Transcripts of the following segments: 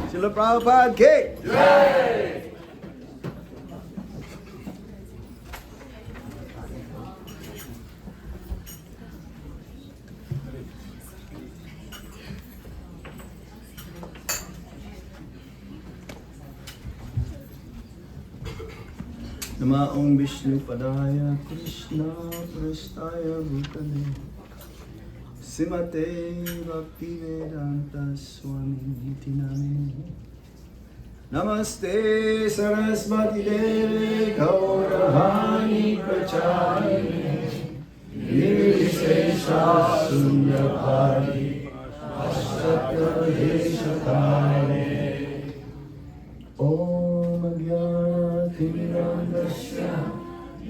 Srila Prabhupada ki Jai! Nama Om Vishnu Padaya Krishna Prasthaya Bhutale Simate Bhaktivedanta Swami Namine Namaste Saraswati Devi Gauravani Pracharine Nirvishesha Sunyapadi Ashtaka Deshakare Om Jnana Timirandasya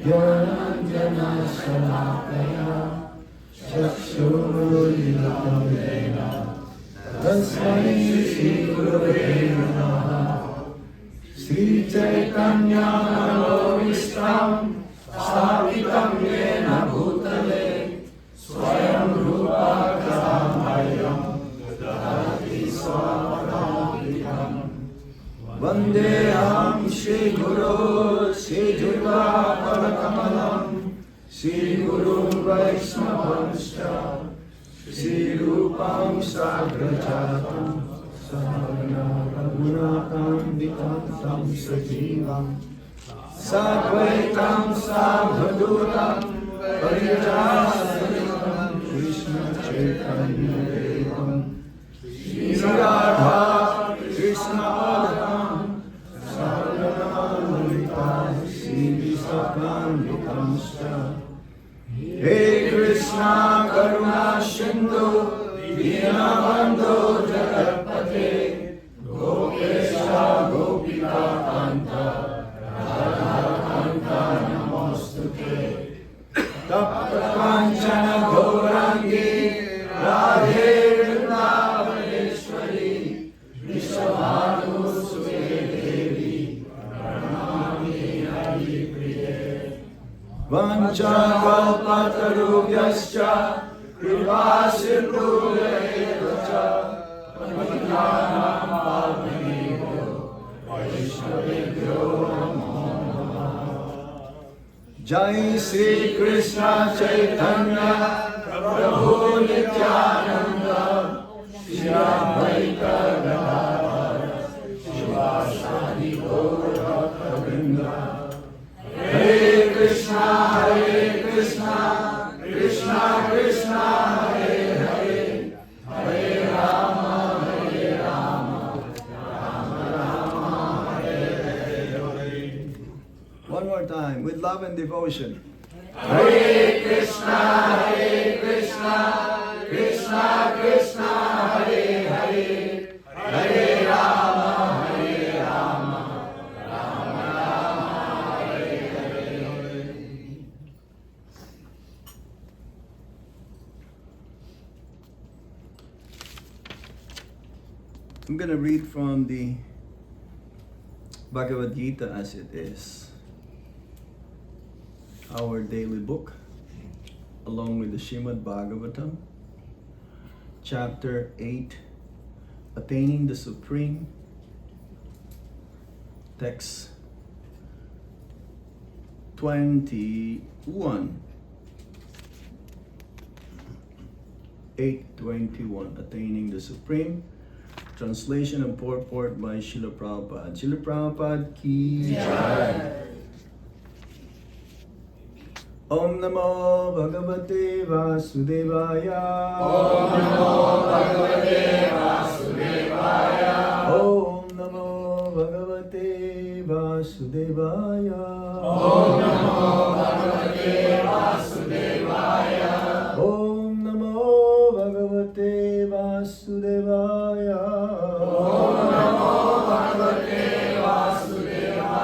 Jnana Shalakaya Chakshurilitam Vena Tasmai Shri Gurave Namaha Sri Chaitanya Manovistam Sthapitam Yena Bhutale Swayam Rupa Kadamaya Dadati Swapadavikam Vandeham Shri Guru Shri Juva Parakamalam Shri Guru Vaishnavanscha Shri Rupam Sagrajatam Sahagana Raghunatam Vitantam Sajivam Sadvaitam Sadhadutam Parijasaritam Krishna Chaitanya Devam Shri Radha Krishna Adham Sahagana Lalita Shri Visakam Vitamscha He Krishna Karuna Sindhu Dinabandhu Jagatpate Gopesha Gopika Kanta Radha Kanta Namostute Tapta Kanchana Gaurangi Radhe Vrindavaneshwari Vrishabhanu Sute Devi Pranami Hari Priye Vancha Kalpatarubhyascha Kripa Sindhuveva cha Patitanam Pavanebhyo Vaishnavebhyo Namo Namaha Jai Sri Krishna Chaitanya Prabhu Nityananda Shri Advaita Gadadhara Shivasadi Gaura Bhakta Hare Krishna, Krishna Krishna, Hare Hare, Hare Rama, Rama Rama, Hare Hare. One more time, with love and devotion. Hare Krishna, Krishna Krishna, Hare Hare, Hare Rama, Rama, Rama, Hare Hare. I'm going to read from the Bhagavad Gita as it is, our daily book, along with the Srimad Bhagavatam, chapter 8, Attaining the Supreme, text 21, 8:21, Attaining the Supreme. Translation and purport by Srila Prabhupada. Srila Prabhupada ki Jai. Om Namo Bhagavate Vasudevaya. Om Namo Bhagavate Vasudevaya. Om Namo Bhagavate Vasudevaya. Om Namo Bhagavate Vasudevaya. Om Namo Bhagavate Vasudevaya. Om Namo Bhagavate Vasudevaya.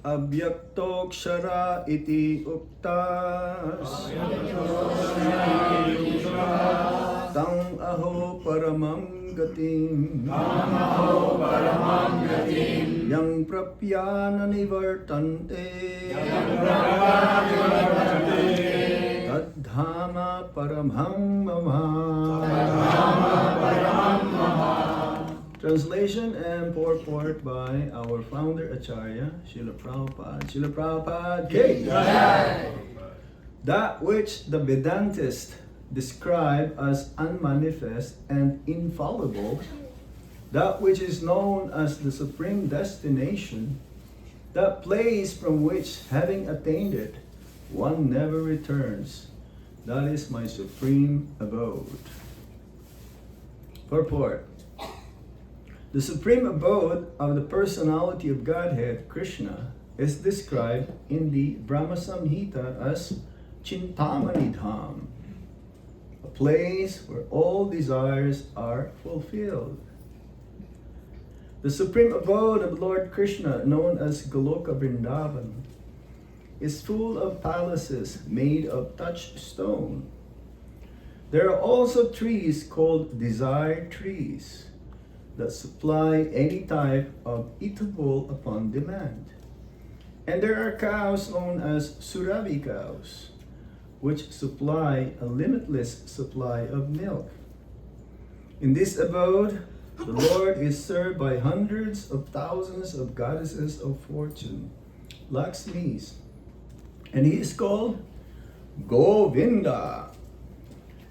Abhyaktoksara iti uktas. Tang aho paramam gatim. Yang prapyana nivartante. Tadhama paramham mama. Translation and purport by our founder Acharya, Srila Prabhupada. Srila Prabhupada Ki Jai. That which the Vedantists describe as unmanifest and infallible, that which is known as the supreme destination, that place from which, having attained it, one never returns, that is my supreme abode. Purport. The supreme abode of the personality of Godhead, Krishna, is described in the Brahma Samhita as Chintamani Dham, a place where all desires are fulfilled. The supreme abode of Lord Krishna, known as Goloka Vrindavan, is full of palaces made of touchstone. There are also trees called desire trees that supply any type of eatable upon demand. And there are cows known as Surabhi cows, which supply a limitless supply of milk. In this abode, the Lord is served by hundreds of thousands of goddesses of fortune, Lakshmis, and he is called Govinda,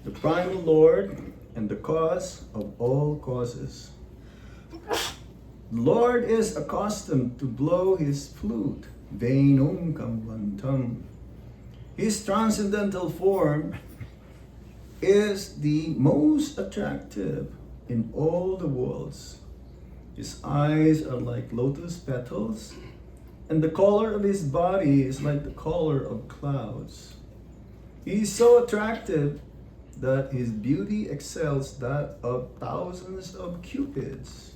the primal Lord and the cause of all causes. The Lord is accustomed to blow his flute, Venum Kambantam. His transcendental form is the most attractive in all the worlds. His eyes are like lotus petals, and the color of his body is like the color of clouds. He is so attractive that his beauty excels that of thousands of cupids.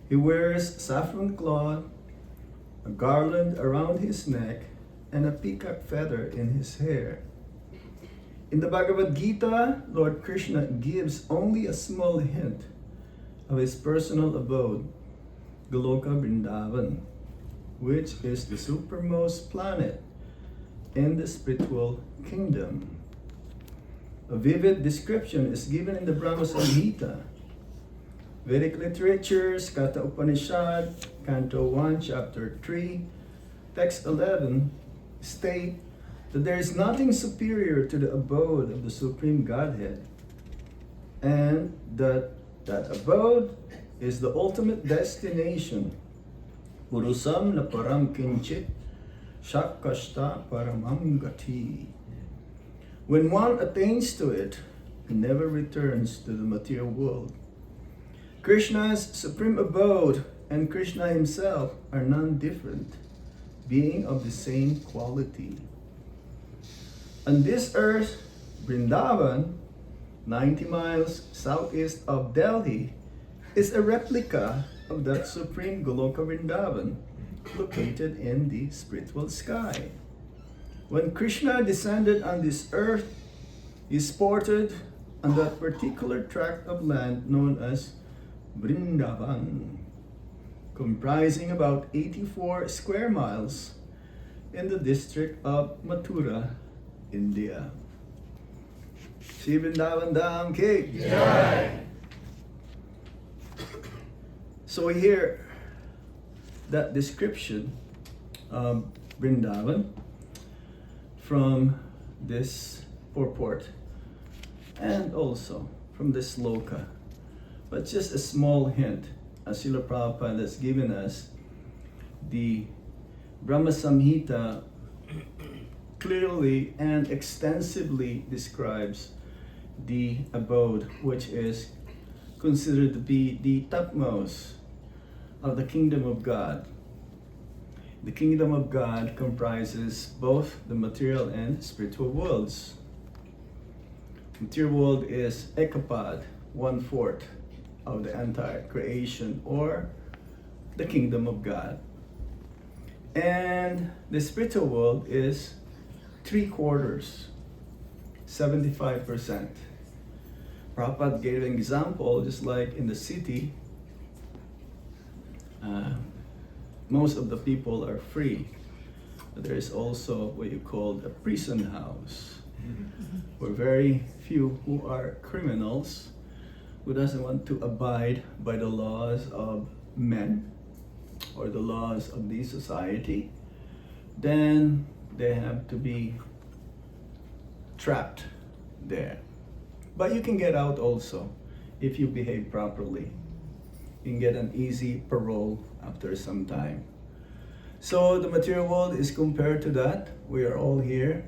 He wears saffron cloth, a garland around his neck, and a peacock feather in his hair. In the Bhagavad Gita, Lord Krishna gives only a small hint of his personal abode, Goloka Vrindavan, which is the supermost planet in the spiritual kingdom. A vivid description is given in the Brahma Samhita. Vedic literatures, Katha Upanishad, Canto 1, Chapter 3, Text 11, state that there is nothing superior to the abode of the Supreme Godhead, and that abode is the ultimate destination. Purusam na param kinchit, shakashta paramam gati. When one attains to it, he never returns to the material world. Krishna's supreme abode and Krishna himself are non-different, being of the same quality. On this earth, Vrindavan, 90 miles southeast of Delhi, is a replica of that supreme Goloka Vrindavan, located in the spiritual sky. When Krishna descended on this earth, he sported on that particular tract of land known as Vrindavan, comprising about 84 square miles in the district of Mathura, India. Shri Vrindavan Dham Ki Jai. So we hear that description of Vrindavan from this purport and also from this sloka. But just a small hint, as Srila Prabhupada has given us, the Brahma Samhita clearly and extensively describes the abode, which is considered to be the topmost of the kingdom of God. The kingdom of God comprises both the material and spiritual worlds. Material world is ekapad, 1/4 of the entire creation, or the kingdom of God. And the spiritual world is 3/4, 75%. Prabhupada gave an example, just like in the city, most of the people are free. But there is also what you call a prison house, where very few who are criminals who doesn't want to abide by the laws of men or the laws of the society, then they have to be trapped there. But you can get out also if you behave properly. You can get an easy parole after some time. So the material world is compared to that. We are all here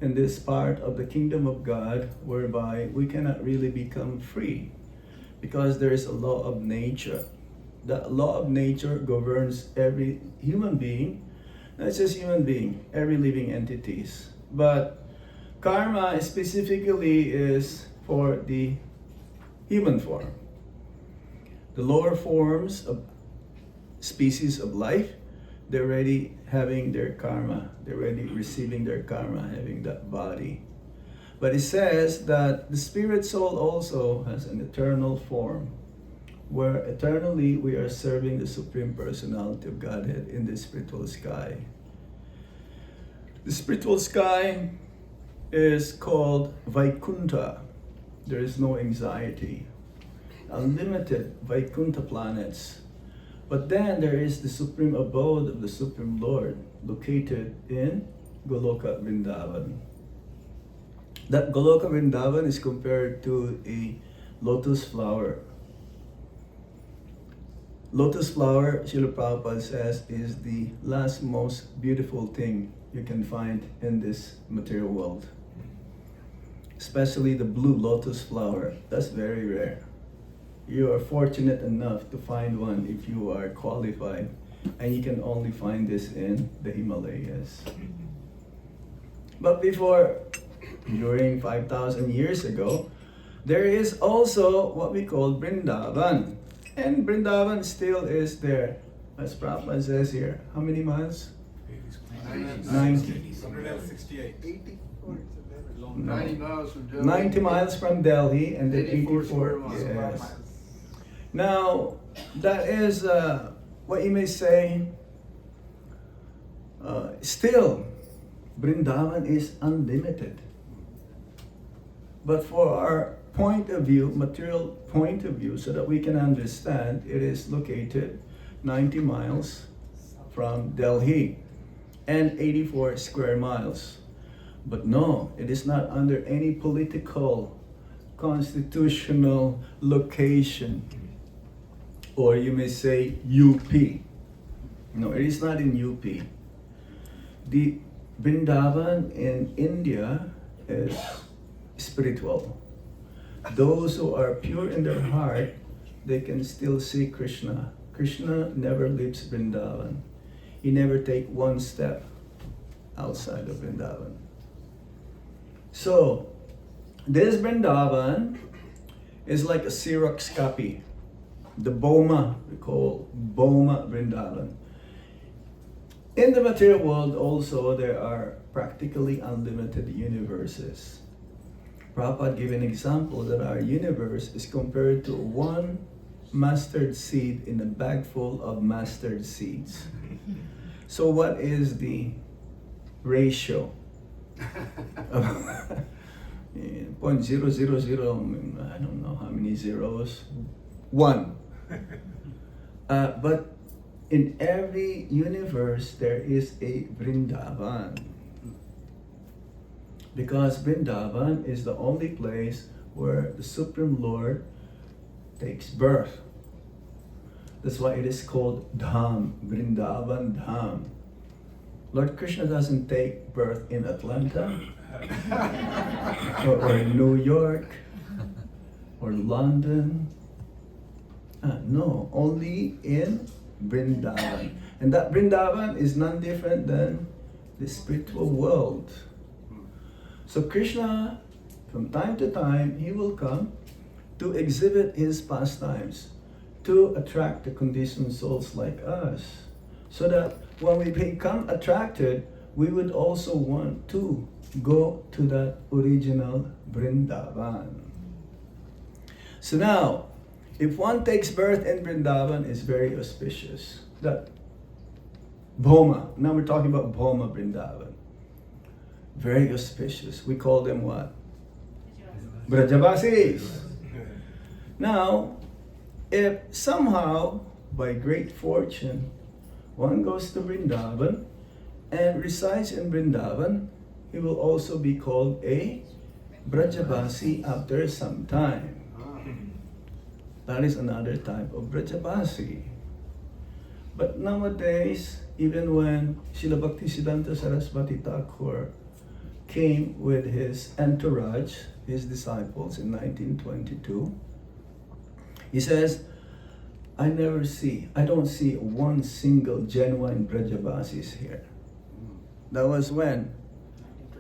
in this part of the kingdom of God whereby we cannot really become free because there is a law of nature. The law of nature governs every human being, not just human being, every living entities. But karma specifically is for the human form. The lower forms of species of life, they're already having their karma. They're already receiving their karma, having that body. But it says that the spirit soul also has an eternal form, where eternally we are serving the Supreme Personality of Godhead in the spiritual sky. The spiritual sky is called Vaikuntha. There is no anxiety. Unlimited Vaikuntha planets. But then there is the supreme abode of the Supreme Lord located in Goloka Vrindavan. That Goloka Vrindavan is compared to a lotus flower. Lotus flower, Srila Prabhupada says, is the last most beautiful thing you can find in this material world. Especially the blue lotus flower. That's very rare. You are fortunate enough to find one if you are qualified, and you can only find this in the Himalayas. But during 5,000 years ago, there is also what we call Vrindavan. And Vrindavan still is there. As Prabhupada says here, how many miles? 90. 168. 90 miles from Delhi. 90 miles from Delhi, and then 84 84. square miles. Yes. Now, that is what you may say, still, Vrindavan is unlimited. But for our point of view, material point of view, so that we can understand, it is located 90 miles from Delhi and 84 square miles. But no, it is not under any political, constitutional location, or you may say UP. No, it is not in UP. The Vrindavan in India is spiritual. Those who are pure in their heart, they can still see Krishna. Krishna never leaves Vrindavan. He never takes one step outside of Vrindavan. So, this Vrindavan is like a Xerox copy. The Boma, we call Boma Vrindavan. In the material world also, there are practically unlimited universes. Prabhupada gave an example that our universe is compared to one mustard seed in a bag full of mustard seeds. So what is the ratio? 0.000, I don't know how many zeros. 1. But in every universe there is a Vrindavan. Because Vrindavan is the only place where the Supreme Lord takes birth. That's why it is called Dham, Vrindavan Dham. Lord Krishna doesn't take birth in Atlanta, or in New York, or London. No, only in Vrindavan. And that Vrindavan is none different than the spiritual world. So Krishna, from time to time, he will come to exhibit his pastimes, to attract the conditioned souls like us. So that when we become attracted, we would also want to go to that original Vrindavan. So now, if one takes birth in Vrindavan, it's very auspicious. That Bhoma, now we're talking about Bhoma Vrindavan. Very auspicious. We call them what? Brajavasis. Now, if somehow, by great fortune, one goes to Vrindavan and resides in Vrindavan, he will also be called a Brajabasi after some time. That is another type of Brajabasi. But nowadays, even when Srila Bhaktisiddhanta Saraswati Thakur came with his entourage, his disciples in 1922, he says, I don't see one single genuine Brajabasis here. That was when?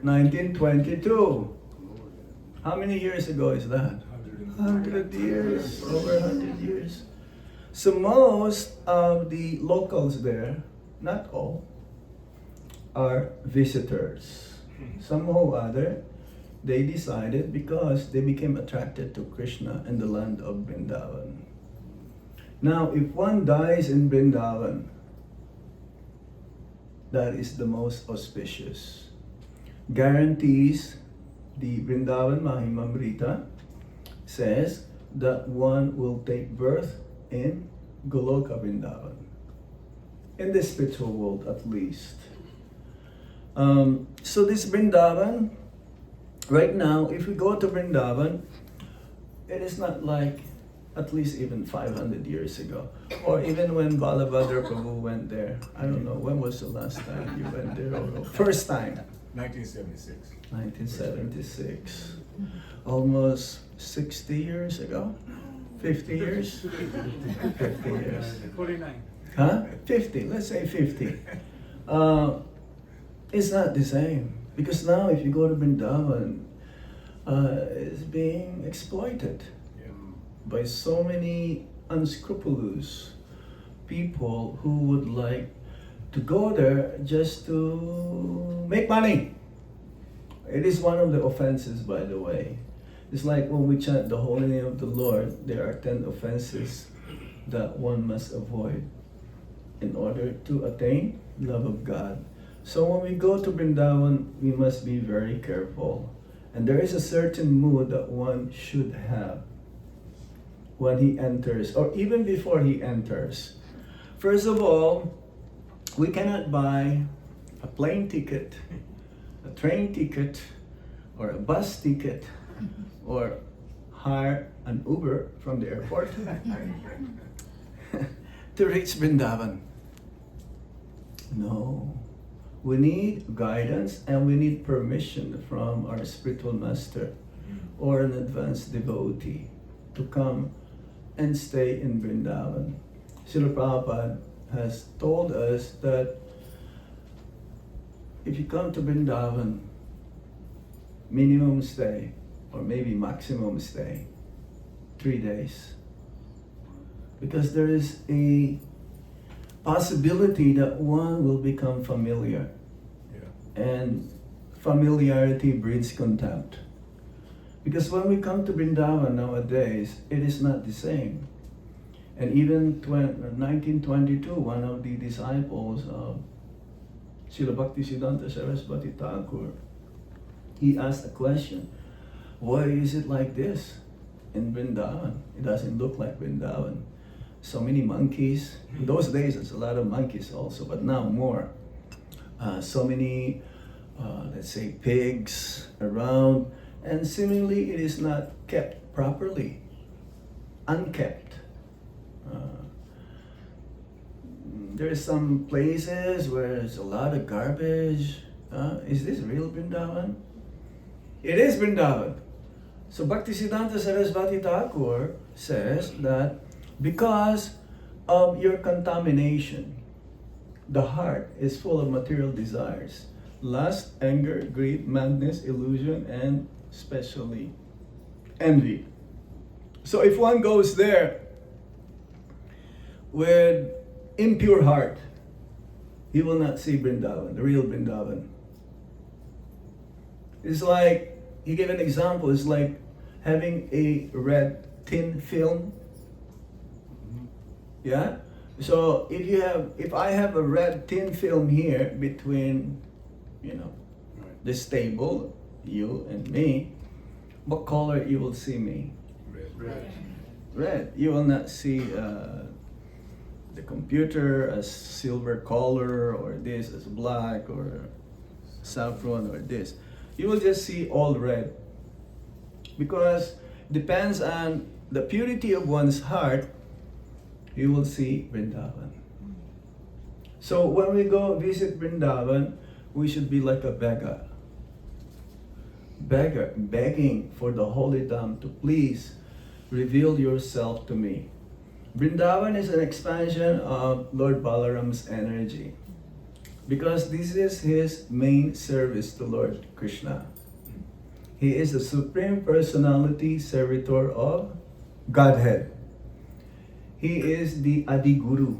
1922. How many years ago is that? 100 years, over 100 years. So most of the locals there, not all, are visitors. Somehow or other, they decided because they became attracted to Krishna in the land of Vrindavan. Now, if one dies in Vrindavan, that is the most auspicious. Guarantees the Vrindavan Mahimamrita says that one will take birth in Goloka Vrindavan, in the spiritual world at least. So this Vrindavan, right now, if we go to Vrindavan, it is not like at least even 500 years ago. Or even when Balabhadra Prabhu went there. I don't know, when was the last time you went there? Or first time? 1976. 1976. Almost 60 years ago? 50 years? 50 years. 49. Huh? 50, let's say 50. It's not the same. Because now if you go to Vrindavan, it's being exploited by so many unscrupulous people who would like to go there just to make money. It is one of the offenses, by the way. It's like when we chant the holy name of the Lord, there are 10 offenses that one must avoid in order to attain love of God. So when we go to Vrindavan, we must be very careful. And there is a certain mood that one should have when he enters, or even before he enters. First of all, we cannot buy a plane ticket, a train ticket, or a bus ticket, or hire an Uber from the airport to reach Vrindavan. No. We need guidance and we need permission from our spiritual master or an advanced devotee to come and stay in Vrindavan. Srila Prabhupada has told us that if you come to Vrindavan, minimum stay, or maybe maximum stay, 3 days. Because there is a possibility that one will become familiar. And familiarity breeds contempt. Because when we come to Vrindavan nowadays, it is not the same. And even 1922, one of the disciples of Srila Bhaktisiddhanta Saraswati Thakur, he asked a question, why is it like this in Vrindavan? It doesn't look like Vrindavan. So many monkeys. In those days, there's a lot of monkeys also, but now more. So many, let's say, pigs around, and seemingly it is not kept properly, unkept. There are some places where there's a lot of garbage. Is this real Vrindavan? It is Vrindavan. So Bhaktisiddhanta Saraswati Thakur says that because of your contamination, the heart is full of material desires. Lust, anger, greed, madness, illusion, and especially envy. So if one goes there with impure heart, he will not see Vrindavan, the real Vrindavan. It's like, he gave an example, it's like having a red tin film. Yeah? So if I have a red tin film here between, this table, you and me, what color you will see me? Red. red. You will not see the computer as silver color, or this as black, or saffron, or this. You will just see all red. Because depends on the purity of one's heart, you will see Vrindavan. So when we go visit Vrindavan, we should be like a beggar. Begging for the Holy Dham to please reveal yourself to me. Vrindavan is an expansion of Lord Balaram's energy, because this is his main service to Lord Krishna. He is the Supreme Personality Servitor of Godhead. He is the Adi Guru,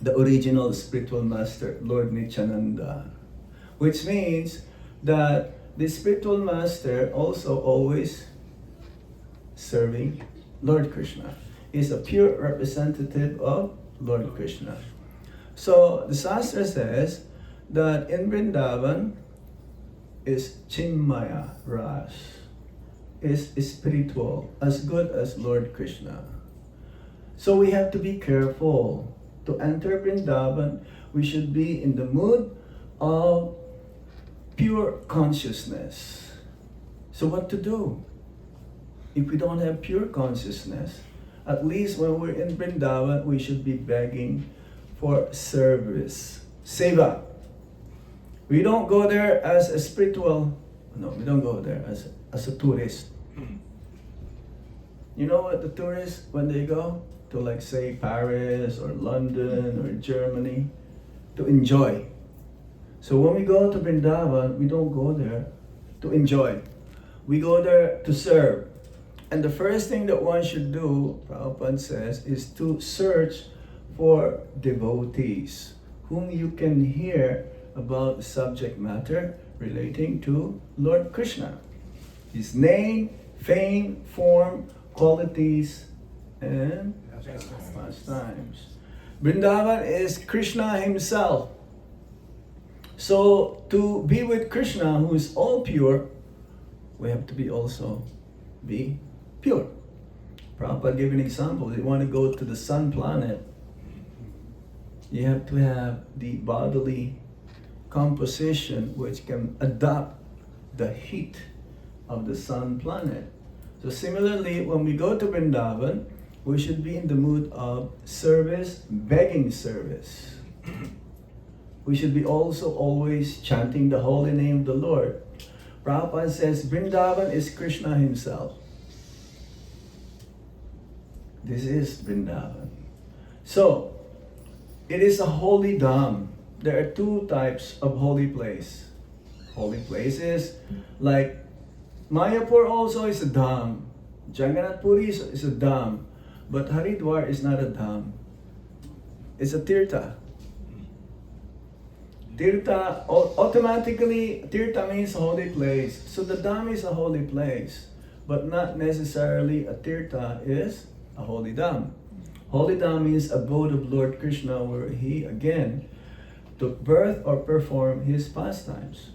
the original spiritual master, Lord Nityananda, which means that the spiritual master also always serving Lord Krishna. Is a pure representative of Lord Krishna. So the Shastra says that in Vrindavan is Chinmaya Ras, is spiritual, as good as Lord Krishna. So we have to be careful. To enter Vrindavan, we should be in the mood of pure consciousness. So what to do? If we don't have pure consciousness, at least when we're in Vrindavan, we should be begging for service. Seva. We don't go there as a spiritual, no, we don't go there as a tourist. You know what the tourists, when they go to, like, say Paris or London or Germany, to enjoy. So when we go to Vrindavan, we don't go there to enjoy. We go there to serve. And the first thing that one should do, Prabhupada says, is to search for devotees whom you can hear about the subject matter relating to Lord Krishna. His name, fame, form, qualities, and pastimes. Vrindavan is Krishna himself. So to be with Krishna, who is all pure, we have to be also be pure. Prabhupada gave an example. If you want to go to the sun planet, you have to have the bodily composition which can adapt the heat of the sun planet. So similarly, when we go to Vrindavan, we should be in the mood of service, begging service. We should be also always chanting the holy name of the Lord. Prabhupada says Vrindavan is Krishna himself. This is Vrindavan. So, it is a holy dham. There are two types of holy place. Holy places, like Mayapur also is a dham. Jagannath Puri is a dham. But Haridwar is not a dham. It's a tirtha. Tirtha, automatically, tirtha means holy place. So the dham is a holy place. But not necessarily a tirtha is a holy dham. Holy dham means abode of Lord Krishna, where he again took birth or performed his pastimes.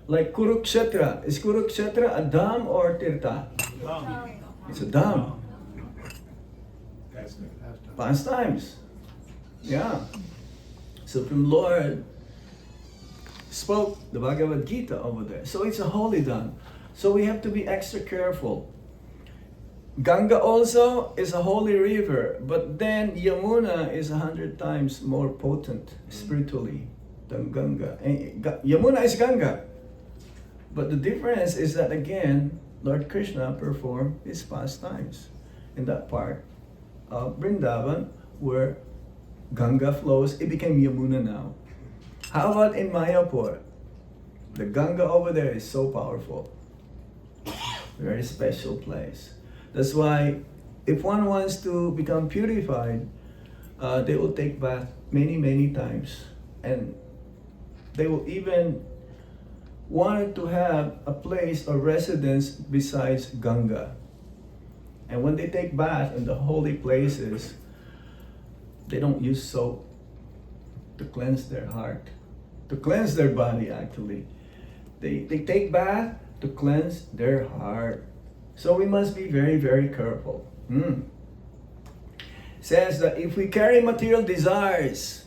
Like Kurukshetra. Is Kurukshetra a dham or tirtha? It's a dham. Pastimes. Yeah. Supreme Lord spoke the Bhagavad Gita over there. So it's a holy dham. So we have to be extra careful. Ganga also is a holy river, but then Yamuna is 100 times more potent spiritually than Ganga. And Yamuna is Ganga. But the difference is that again, Lord Krishna performed his pastimes in that part of Vrindavan where Ganga flows. It became Yamuna now. How about in Mayapur? The Ganga over there is so powerful. Very special place. That's why if one wants to become purified, they will take bath many times. And they will even want to have a place or residence besides Ganga. And when they take bath in the holy places, they don't use soap to cleanse their heart, to cleanse their body actually. They take bath to cleanse their heart. So we must be very careful. says that if we carry material desires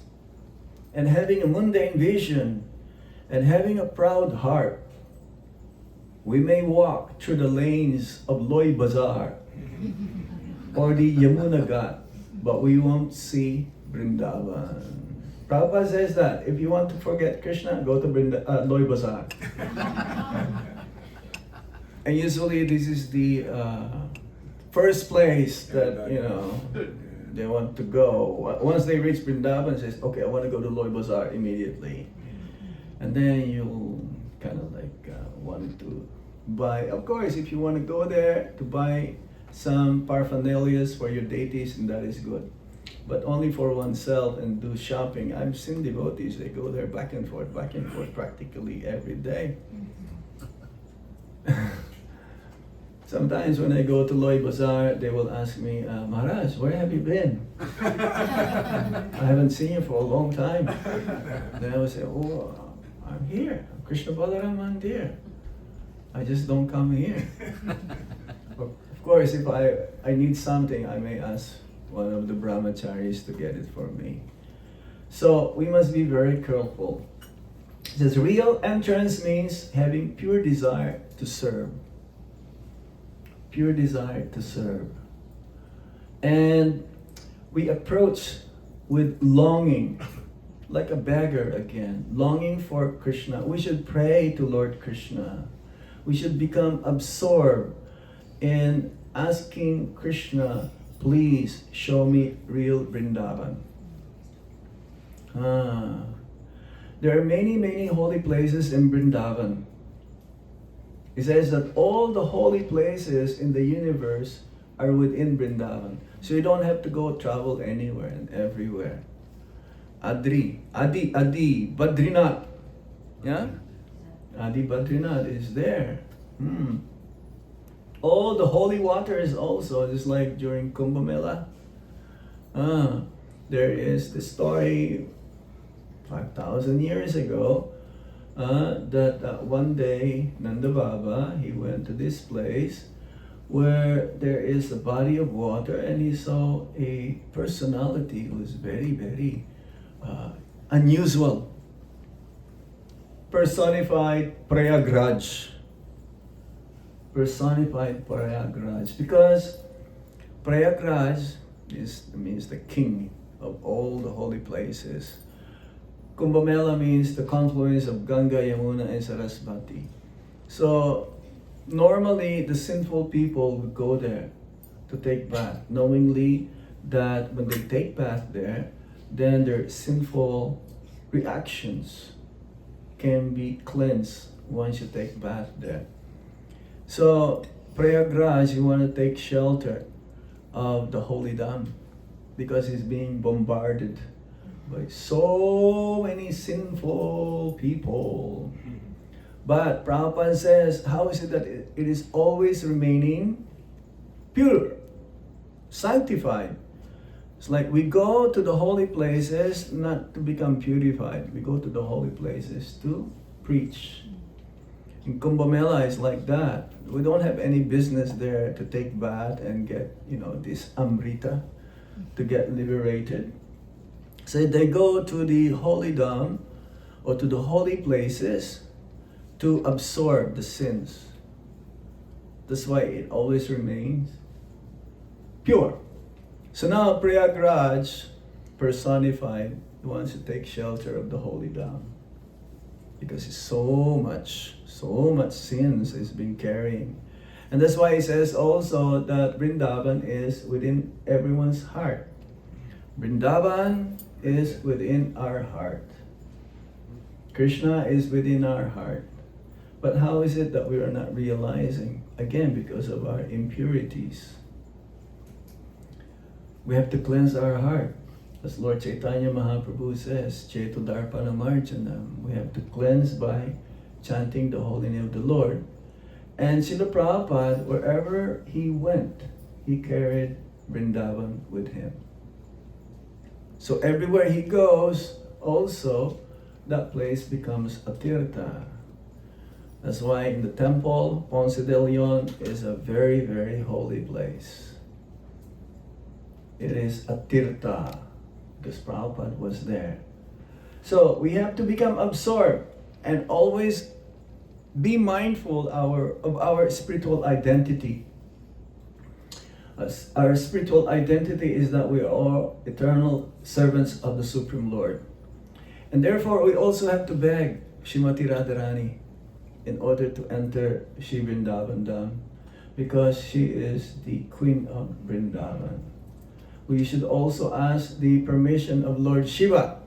and having a mundane vision and having a proud heart, we may walk through the lanes of Loy Bazaar or the Yamuna Ghat, but we won't see Vrindavan. Prabhupada says that if you want to forget Krishna, go to Loy Bazaar. And usually this is the first place that, they want to go. Once they reach Vrindavan, says, okay, I want to go to Loy Bazaar immediately. And then you'll kind of like want to buy. Of course, if you want to go there to buy some paraphernalias for your deities, and that is good. But only for oneself and do shopping. I've seen devotees, they go there back and forth practically every day. Sometimes when I go to Loy Bazaar, they will ask me, Maharaj, where have you been? I haven't seen you for a long time. Then I will say, oh, I'm here. Krishna Balaram Mandir. I just don't come here. Of course, if I need something, I may ask one of the brahmacharis to get it for me. So we must be very careful. It says real entrance means having pure desire to serve. Pure desire to serve. And we approach with longing, like a beggar again, longing for Krishna. We should pray to Lord Krishna. We should become absorbed in asking Krishna, please show me real Vrindavan. There are many, many holy places in Vrindavan. It says that all the holy places in the universe are within Vrindavan. So you don't have to go travel anywhere and everywhere. Adi, Badrinath. Yeah? Adi Badrinath is there. All the holy waters also, just like during Kumbh Mela. There is the story 5,000 years ago that one day Nanda Baba, he went to this place where there is a body of water and he saw a personality who was very, very unusual. Personified Prayagraj. Personified Prayagraj. Because Prayagraj means the king of all the holy places. Kumbh Mela means the confluence of Ganga, Yamuna, and Sarasvati. So normally the sinful people would go there to take bath, knowingly that when they take bath there, then their sinful reactions can be cleansed once you take bath there. So Prayagraj, you want to take shelter of the holy Dham because it's being bombarded by so many sinful people. But Prabhupada says, how is it that it is always remaining pure, sanctified? It's like we go to the holy places not to become purified. We go to the holy places to preach. In Kumbh Mela is like that. We don't have any business there to take bath and get, this amrita, to get liberated. So they go to the holy Dham or to the holy places to absorb the sins. That's why it always remains pure. So now Prayagraj, personified, wants to take shelter of the holy Dham because it's so much sins is been carrying. And that's why he says also that Vrindavan is within everyone's heart. Vrindavan is within our heart. Krishna is within our heart. But how is it that we are not realizing? Again, because of our impurities. We have to cleanse our heart. As Lord Chaitanya Mahaprabhu says, Chetu Darpana Marjanam. We have to cleanse by chanting the holy name of the Lord. And Srila Prabhupada, wherever he went, he carried Vrindavan with him. So everywhere he goes, also, that place becomes a tirtha. That's why in the temple, Ponce de Leon is a very, very holy place. It is a tirtha, because Prabhupada was there. So we have to become absorbed and always be mindful of our spiritual identity. Our spiritual identity is that we are all eternal servants of the Supreme Lord. And therefore, we also have to beg Srimati Radharani in order to enter Shri Vrindavan Dham, because she is the Queen of Vrindavan. We should also ask the permission of Lord Shiva.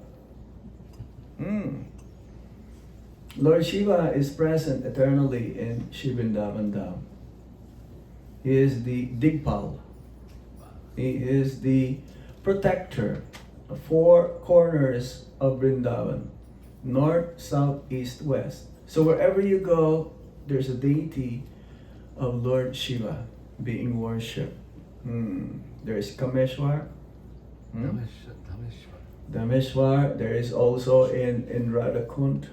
Lord Shiva is present eternally in Shri Vrindavan Dham. He is the Digpal. He is the protector of four corners of Vrindavan: north, south, east, west. So wherever you go, there's a deity of Lord Shiva being worshipped. There is Kameshwar. Dameshwar. There is also in Radhakund.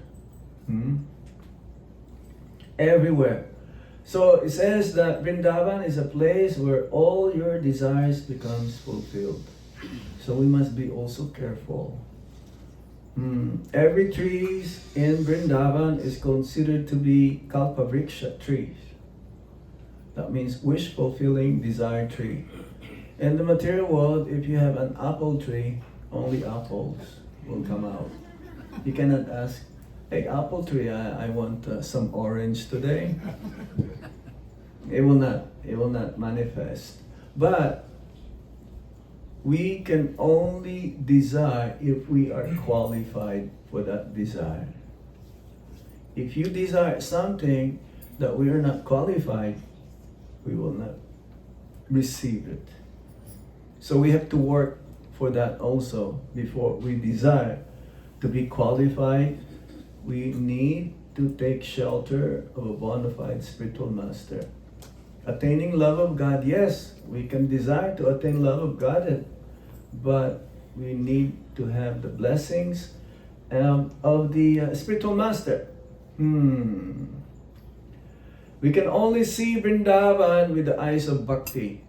Everywhere. So it says that Vrindavan is a place where all your desires becomes fulfilled. So we must be also careful. Every trees in Vrindavan is considered to be Kalpavriksha trees. That means wish-fulfilling desire tree. In the material world, if you have an apple tree, only apples will come out. You cannot ask, hey, apple tree, I want some orange today. It will not manifest. But we can only desire if we are qualified for that desire. If you desire something that we are not qualified, we will not receive it. So we have to work for that also. Before we desire to be qualified, we need to take shelter of a bona fide spiritual master. Attaining love of God, yes, we can desire to attain love of God, but we need to have the blessings of the spiritual master. We can only see Vrindavan with the eyes of bhakti.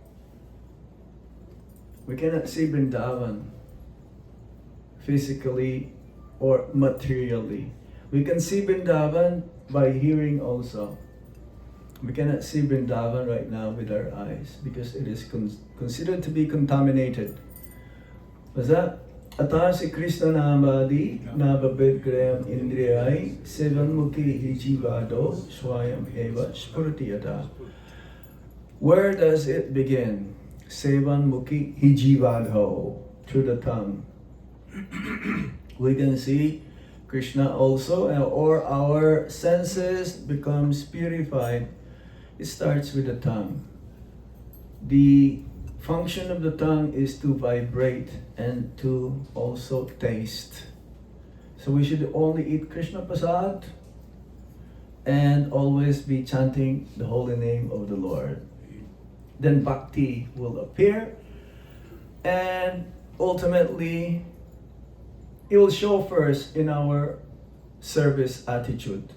We cannot see Vrindavan physically or materially. We can see Vrindavan by hearing also. We cannot see Vrindavan right now with our eyes because it is considered to be contaminated. Was that? Atasi Krishna Namadi Nababed Graham Indriyai Sevan Mukhi Hijivado Swayam Eva Spurtiyata. Where does it begin? Sevan Mukhi Hijivado, through the tongue. We can see Krishna also, or our senses becomes purified. It starts with the tongue. The function of the tongue is to vibrate and to also taste. So we should only eat Krishna Prasad and always be chanting the holy name of the Lord. Then bhakti will appear, and ultimately it will show first in our service attitude.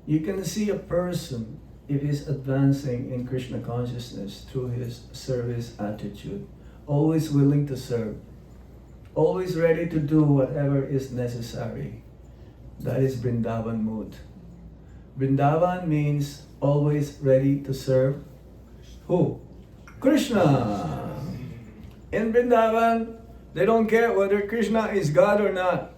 You can see a person if he's advancing in Krishna consciousness through his service attitude, always willing to serve, always ready to do whatever is necessary. That is Vrindavan mood. Vrindavan means always ready to serve. Who? Krishna. In Vrindavan, they don't care whether Krishna is God or not.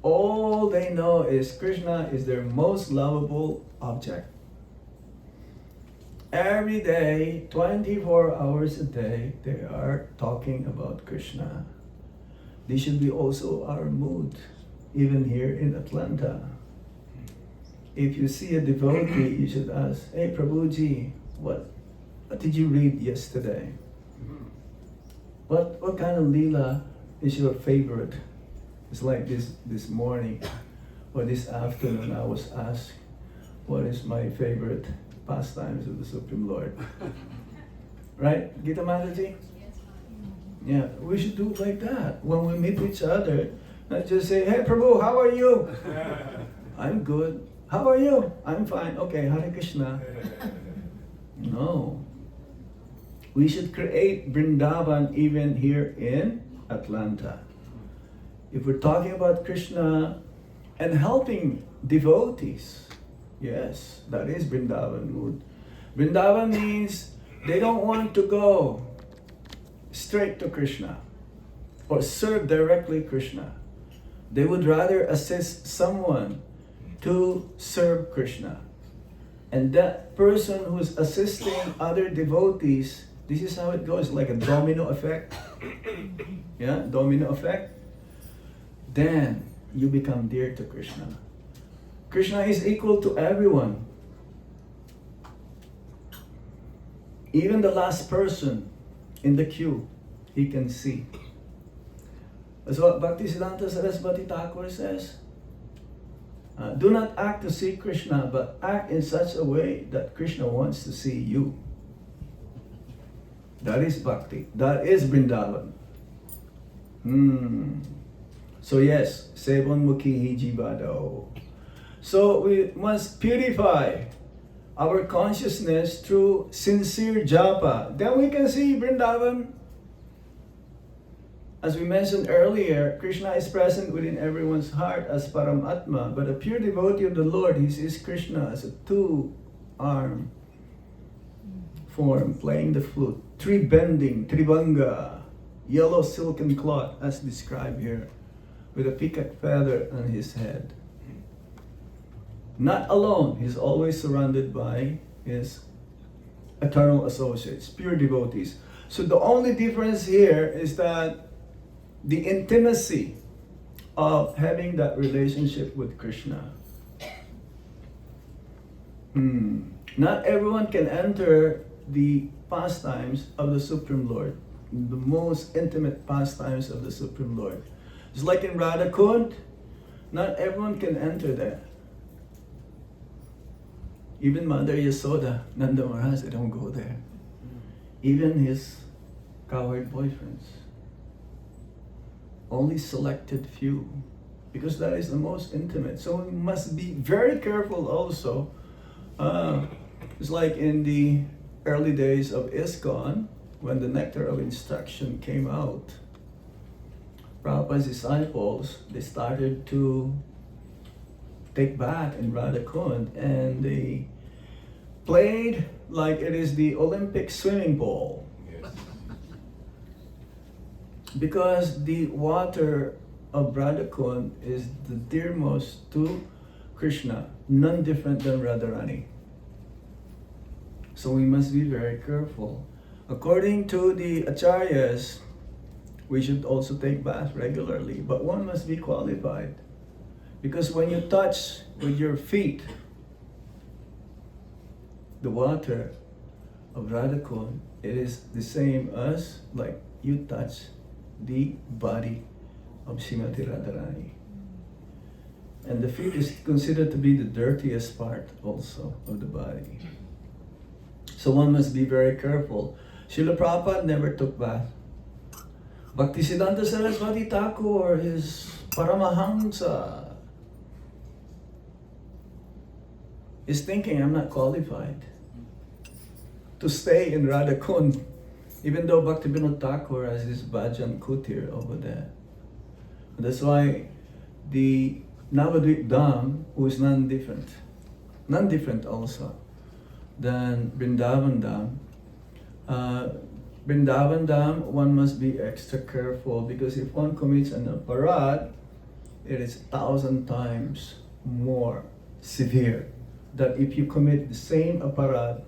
All they know is Krishna is their most lovable object. Every day, 24 hours a day, they are talking about Krishna. This should be also our mood, even here in Atlanta. If you see a devotee, you should ask, hey Prabhuji, what did you read yesterday? What kind of Leela is your favorite? It's like this morning or this afternoon I was asked, what is my favorite pastimes of the Supreme Lord? Right, Gita Mataji? Yeah, we should do it like that. When we meet each other, not just say, hey Prabhu, how are you? I'm good. How are you? I'm fine. Okay, Hare Krishna. No. We should create Vrindavan even here in Atlanta. If we're talking about Krishna and helping devotees, yes, that is Vrindavan mood. Vrindavan means they don't want to go straight to Krishna or serve directly Krishna. They would rather assist someone to serve Krishna. And that person who's assisting other devotees, this is how it goes, like a domino effect. Yeah, domino effect. Then you become dear to Krishna. Krishna is equal to everyone. Even the last person in the queue, he can see. That's what Bhaktisiddhanta Saraswati Thakur says. Do not act to see Krishna, but act in such a way that Krishna wants to see you. That is bhakti. That is Vrindavan. So yes, Sevon Mukhi Jivado. So we must purify our consciousness through sincere japa. Then we can see Vrindavan. As we mentioned earlier, Krishna is present within everyone's heart as Paramatma, but a pure devotee of the Lord, he sees Krishna as a two-arm form, playing the flute, three-bending, tribanga, yellow silken cloth, as described here, with a peacock feather on his head. Not alone, he's always surrounded by his eternal associates, pure devotees. So the only difference here is that the intimacy of having that relationship with Krishna. Not everyone can enter the pastimes of the Supreme Lord, the most intimate pastimes of the Supreme Lord. It's like in Radha Kund, not everyone can enter there. Even Mother Yasoda, Nanda Maharaj, they don't go there. Even his cowherd boyfriends. Only selected few, because that is the most intimate. So we must be very careful also. It's like in the early days of ISKCON, when the Nectar of Instruction came out, Prabhupada's disciples, they started to take bath in Radha Kund, and they played like it is the Olympic swimming pool. Because the water of Radha Kund is the dearmost to Krishna, none different than Radharani. So we must be very careful. According to the acharyas, we should also take bath regularly, but one must be qualified. Because when you touch with your feet the water of Radha Kund, it is the same as like you touch the body of Srimati Radharani. And the feet is considered to be the dirtiest part also of the body. So one must be very careful. Srila Prabhupada never took bath. Bhaktisiddhanta Saraswati Thakur, his Paramahamsa, is thinking, I'm not qualified to stay in Radha Kund. Even though Bhaktivinoda Thakur has his Bhajan Kutir over there. That's why the Navadvip Dham, who is non-different also than Vrindavan Dham. Vrindavan Dham, one must be extra careful, because if one commits an aparad, it is 1,000 times more severe than if you commit the same aparad,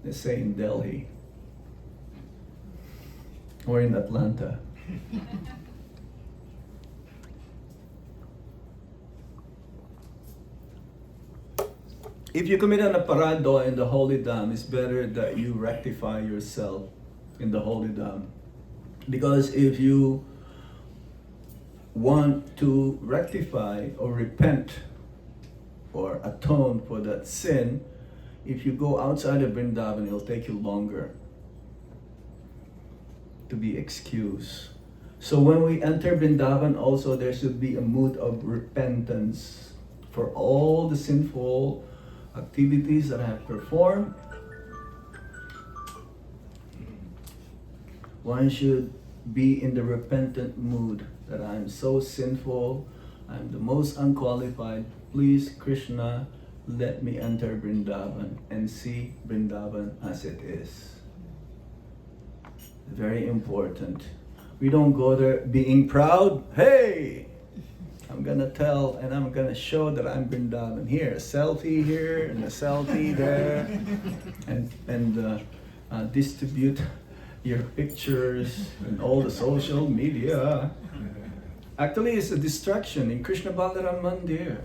let's say in Delhi, or in Atlanta. If you commit an aparado in the holy dham, it's better that you rectify yourself in the holy dham. Because if you want to rectify or repent or atone for that sin, if you go outside of Vrindavan, it'll take you longer to be excused. So when we enter Vrindavan also, there should be a mood of repentance for all the sinful activities that I have performed. one should be in the repentant mood that I'm so sinful, I'm the most unqualified. Please, Krishna, let me enter Vrindavan and see Vrindavan as it is. Very important. We don't go there being proud. Hey, I'm gonna tell and I'm gonna show that I'm Vrindavan. Here, a selfie here and a selfie there, and distribute your pictures and all the social media. Actually, it's a distraction in Krishna Balaram Mandir.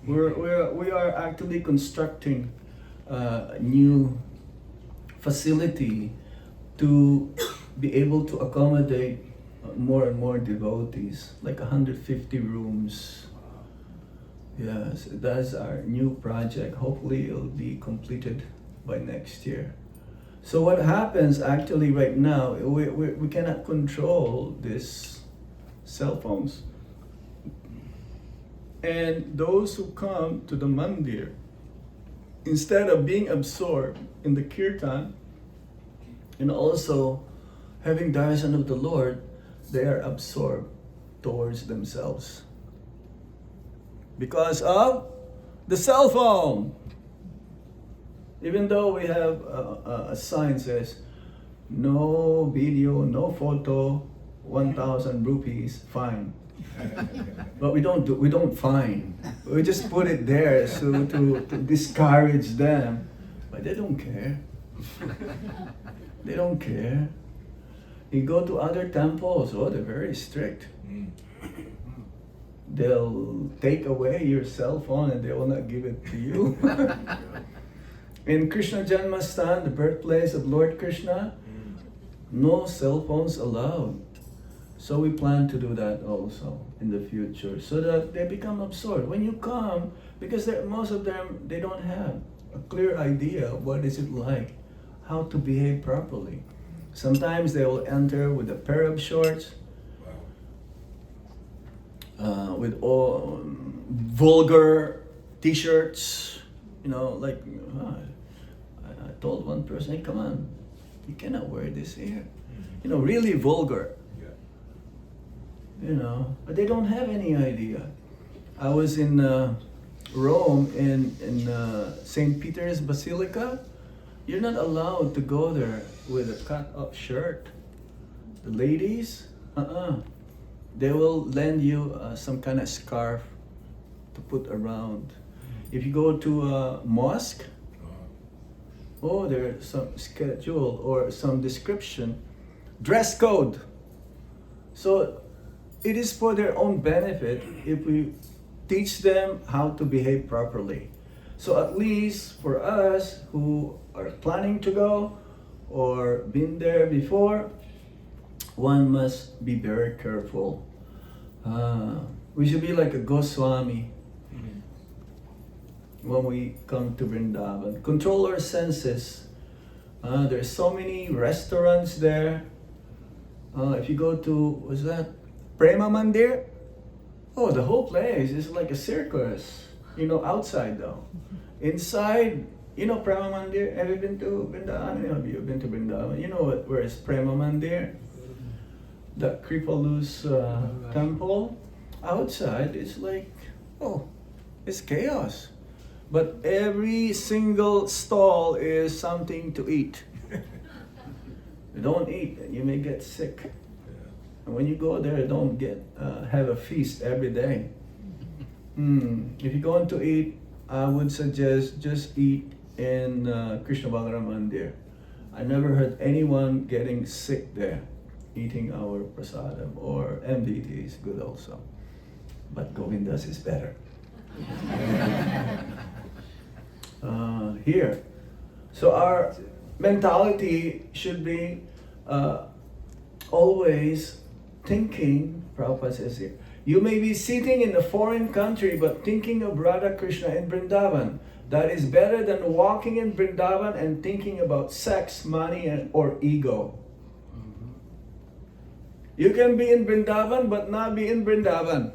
We are actually constructing a new facility to be able to accommodate more and more devotees, like 150 rooms. Yes, that's our new project. Hopefully it'll be completed by next year. So what happens actually right now, we cannot control these cell phones. And those who come to the mandir, instead of being absorbed in the kirtan and also having darshan of the Lord, they are absorbed towards themselves because of the cell phone. Even though we have a sign says no video, no photo, 1,000 rupees fine. But we don't fine. We just put it there so to discourage them. But they don't care. They don't care. You go to other temples, oh, they're very strict. They'll take away your cell phone and they will not give it to you. In Krishna Janmastan, the birthplace of Lord Krishna, no cell phones allowed. So we plan to do that also in the future, so that they become absorbed. When you come, because most of them, they don't have a clear idea of what is it like, how to behave properly. Sometimes they will enter with a pair of shorts, with all vulgar t-shirts, like I told one person, hey, come on, you cannot wear this here. Really vulgar. But they don't have any idea. I was in Rome in St. Peter's Basilica. You're not allowed to go there with a cut-off shirt. The ladies, they will lend you some kind of scarf to put around. If you go to a mosque, there's some schedule or some description, dress code. So it is for their own benefit if we teach them how to behave properly. So at least for us who are planning to go or been there before, one must be very careful. We should be like a Goswami when we come to Vrindavan. Control our senses. There's so many restaurants there. If you go to, what's that? Prema Mandir? Oh, the whole place is like a circus. Outside though. Inside, Prema Mandir? Have you been to Vrindavan? Have you been to Vrindavan? You know where is Prema Mandir? The Kripalu's temple. Outside, it's like, it's chaos. But every single stall is something to eat. You don't eat, you may get sick. And when you go there, don't have a feast every day. If you're going to eat, I would suggest just eat in Krishna Balaram Mandir. I never heard anyone getting sick there, eating our prasadam, or MDT is good also. But Govindas is better. Here. So our mentality should be always thinking, Prabhupada says here, you may be sitting in a foreign country but thinking of Radha Krishna in Vrindavan. That is better than walking in Vrindavan and thinking about sex, money, or ego. You can be in Vrindavan but not be in Vrindavan.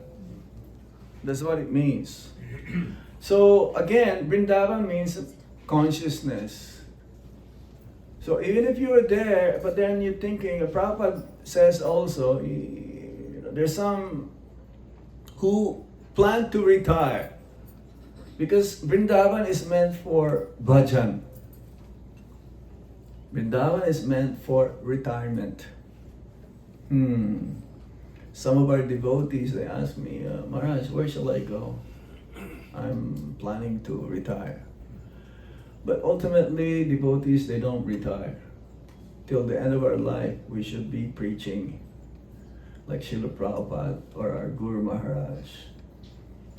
That's what it means. So again, Vrindavan means consciousness. So even if you were there, but then you're thinking, Prabhupada says also, there's some who plan to retire. Because Vrindavan is meant for bhajan. Vrindavan is meant for retirement. Some of our devotees, they ask me, Maharaj, where shall I go? I'm planning to retire. But ultimately, devotees, they don't retire. Till the end of our life, we should be preaching like Srila Prabhupada or our Guru Maharaj.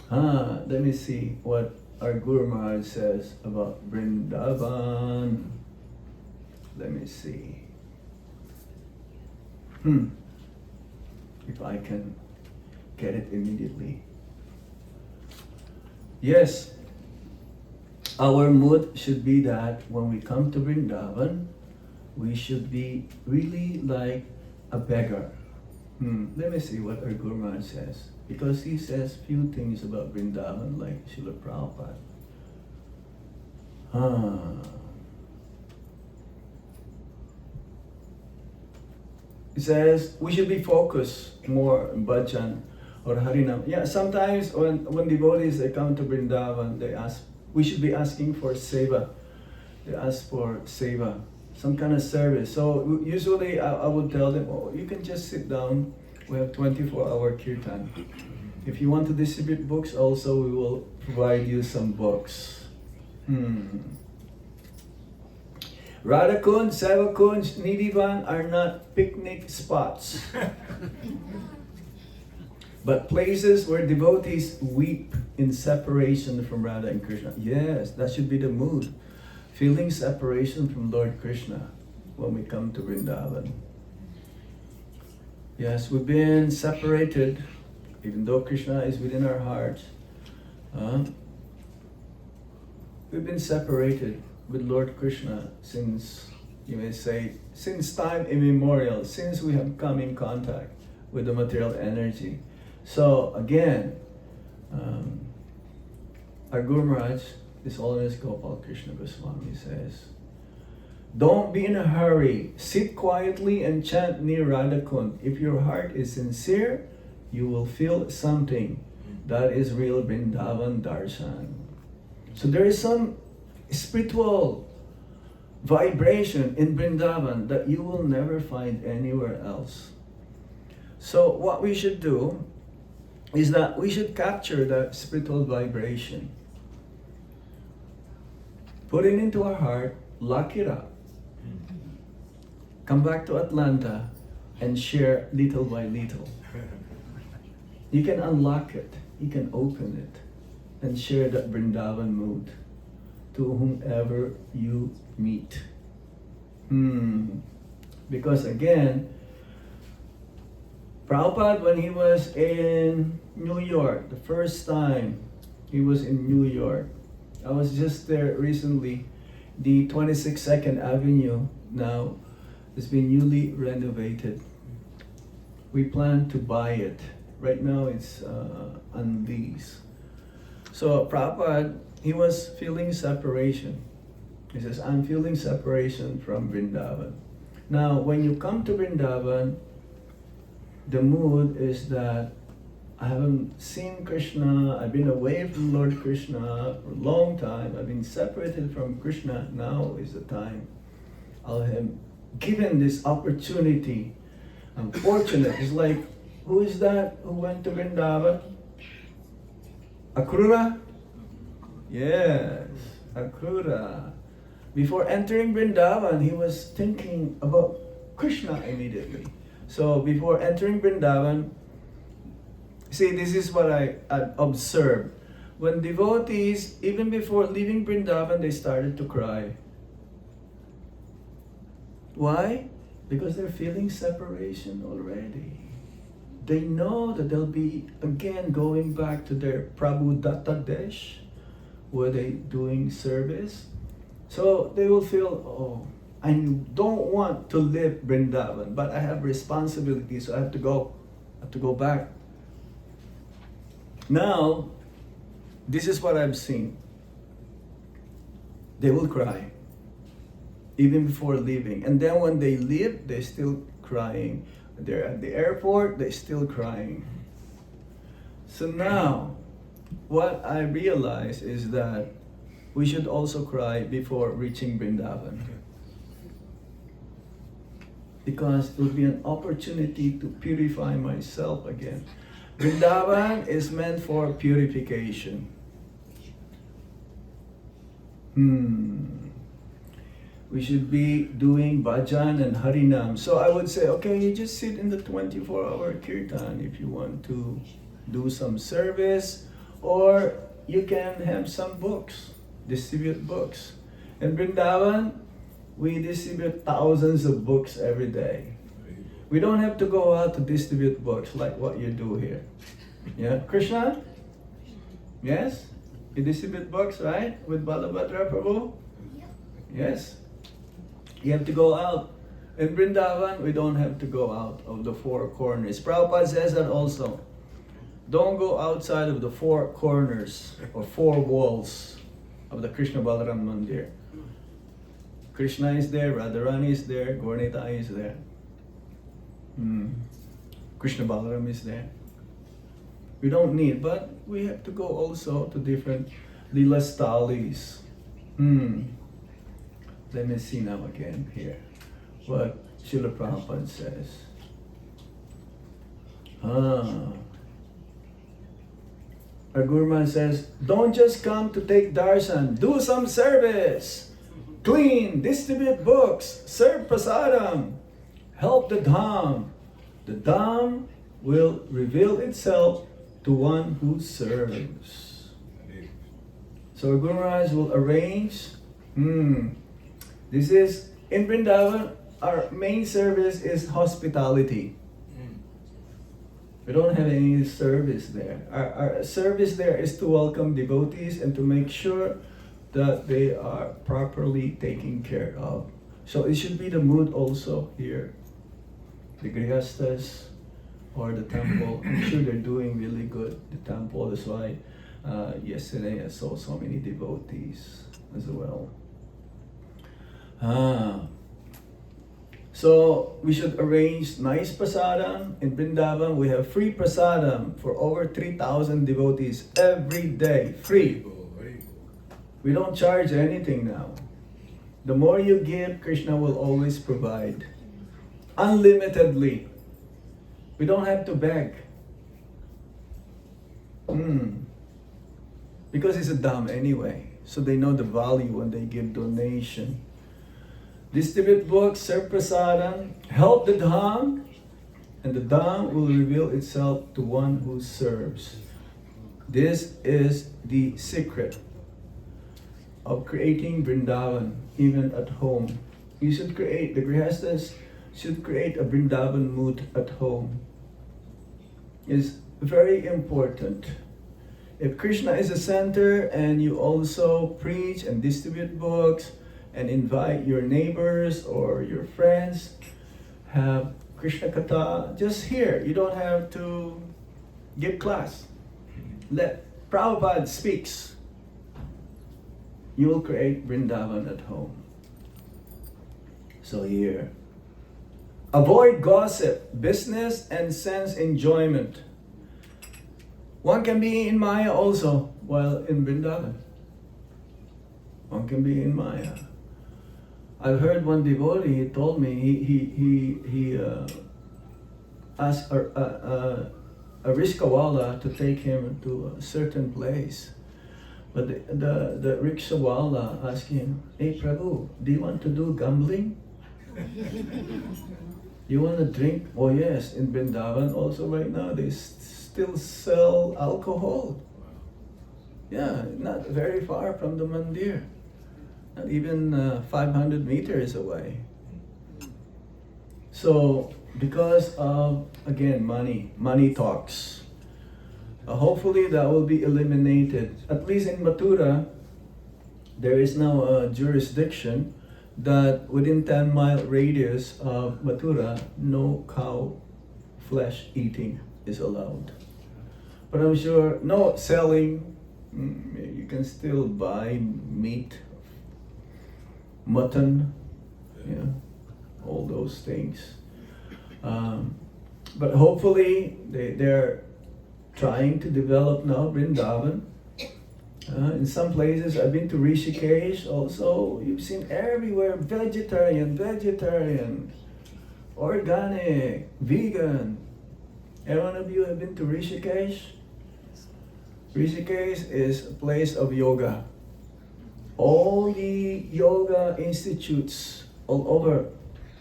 Let me see what our Guru Maharaj says about Vrindavan. Let me see. If I can get it immediately. Yes, our mood should be that when we come to Vrindavan, we should be really like a beggar. Let me see what our Guru Maharaj says. Because he says few things about Vrindavan like Srila Prabhupada. He says we should be focused more on bhajan or harinam. Yeah, sometimes when devotees they come to Vrindavan, they ask, we should be asking for seva. They ask for seva, some kind of service. So usually I would tell them, oh, you can just sit down. We have 24-hour kirtan. If you want to distribute books, also we will provide you some books. Radhakund, Sevakund, Nidhivan are not picnic spots, but places where devotees weep in separation from Radha and Krishna. Yes, that should be the mood. Feeling separation from Lord Krishna when we come to Vrindavan. Yes, we've been separated, even though Krishna is within our hearts. We've been separated with Lord Krishna since, you may say, since time immemorial, since we have come in contact with the material energy. So again, our Guru Maharaj, His Holiness Gopal Krishna Goswami says, don't be in a hurry. Sit quietly and chant near Radhakund. If your heart is sincere, you will feel something. That is real Vrindavan Darshan. So there is some spiritual vibration in Vrindavan that you will never find anywhere else. So what we should do is that we should capture that spiritual vibration. Put it into our heart, lock it up. Come back to Atlanta and share little by little. You can unlock it, you can open it, and share that Vrindavan mood to whomever you meet. Because again, Prabhupada, when he was in New York, the first time he was in New York, I was just there recently. The 22nd Avenue now has been newly renovated. We plan to buy it. Right now it's on lease. So Prabhupada, he was feeling separation. He says, I'm feeling separation from Vrindavan. Now, when you come to Vrindavan, the mood is that I haven't seen Krishna, I've been away from Lord Krishna for a long time, I've been separated from Krishna, now is the time. I am given this opportunity. I'm fortunate. It's like, who is that who went to Vrindavan? Akrura? Yes, Akrura. Before entering Vrindavan, he was thinking about Krishna immediately. So before entering Vrindavan, see, this is what I observed. When devotees, even before leaving Vrindavan, they started to cry. Why? Because they're feeling separation already. They know that they'll be again going back to their Prabhu Datta Desh, where they're doing service. So they will feel, oh, I don't want to live Vrindavan, but I have responsibility, so I have to go back. Now, this is what I've seen. They will cry. even before leaving. And then when they leave, they're still crying. They're at the airport, they're still crying. So now, what I realize is that we should also cry before reaching Vrindavan. Because it will be an opportunity to purify myself again. Vrindavan is meant for purification. We should be doing bhajan and harinam. So I would say, okay, you just sit in the 24-hour kirtan if you want to do some service, or you can have some books, distribute books. In Vrindavan, we distribute thousands of books every day. We don't have to go out to distribute books like what you do here. Yeah, Krishna? Yes? You distribute books, right? With Balabhadra Prabhu? Yes. You have to go out. In Vrindavan, we don't have to go out of the four corners. Prabhupada says that also. Don't go outside of the four corners or four walls of the Krishna Balaram Mandir. Krishna is there, Radharani is there, Gaurnitai is there. Krishna Balaram is there. We don't need, but we have to go also to different Lila Stalis. Let me see now again here what Srila Prabhupada says. Our Guru Maharaj says, don't just come to take darshan, do some service. Clean, distribute books, serve prasadam, help the dham. The dham will reveal itself to one who serves. So our Guru Maharaj will arrange. This is, in Vrindavan, our main service is hospitality. We don't have any service there. Our service there is to welcome devotees and to make sure that they are properly taken care of. So it should be the mood also here. The grihastas or the temple, I'm sure they're doing really good. The temple, that's why yesterday I saw so many devotees as well. So we should arrange nice prasadam. In Vrindavan, we have free prasadam for over 3,000 devotees every day, free. We don't charge anything now. The more you give, Krishna will always provide. Unlimitedly. We don't have to beg. Because it's a dham anyway. So they know the value when they give donation. Distribute books, serve prasadam, help the dham, and the dham will reveal itself to one who serves. This is the secret of creating Vrindavan, even at home. You should create, the grihastas should create a Vrindavan mood at home. It's very important. If Krishna is the center and you also preach and distribute books and invite your neighbors or your friends, have Krishna Katha just here. You don't have to give class. Let Prabhupada speaks. You will create Vrindavan at home. So here, avoid gossip, business and sense enjoyment. One can be in Maya also while in Vrindavan. One can be in Maya. I've heard one devotee, he told me, he asked a rickshawala to take him to a certain place. But the rickshawala asked him, hey Prabhu, do you want to do gambling? You want to drink? Oh yes, in Vrindavan also right now they still sell alcohol. Yeah, not very far from the mandir. Not even 500 meters away. So, because of, again, money talks. Hopefully that will be eliminated. At least in Mathura, there is now a jurisdiction that within 10-mile radius of Mathura, no cow flesh eating is allowed. But I'm sure, no selling, you can still buy meat, mutton, those things. But hopefully they're trying to develop now Vrindavan. In some places, I've been to Rishikesh also, you've seen everywhere vegetarian, organic, vegan. Every one of you have been to Rishikesh? Rishikesh is a place of yoga. All the yoga institutes all over,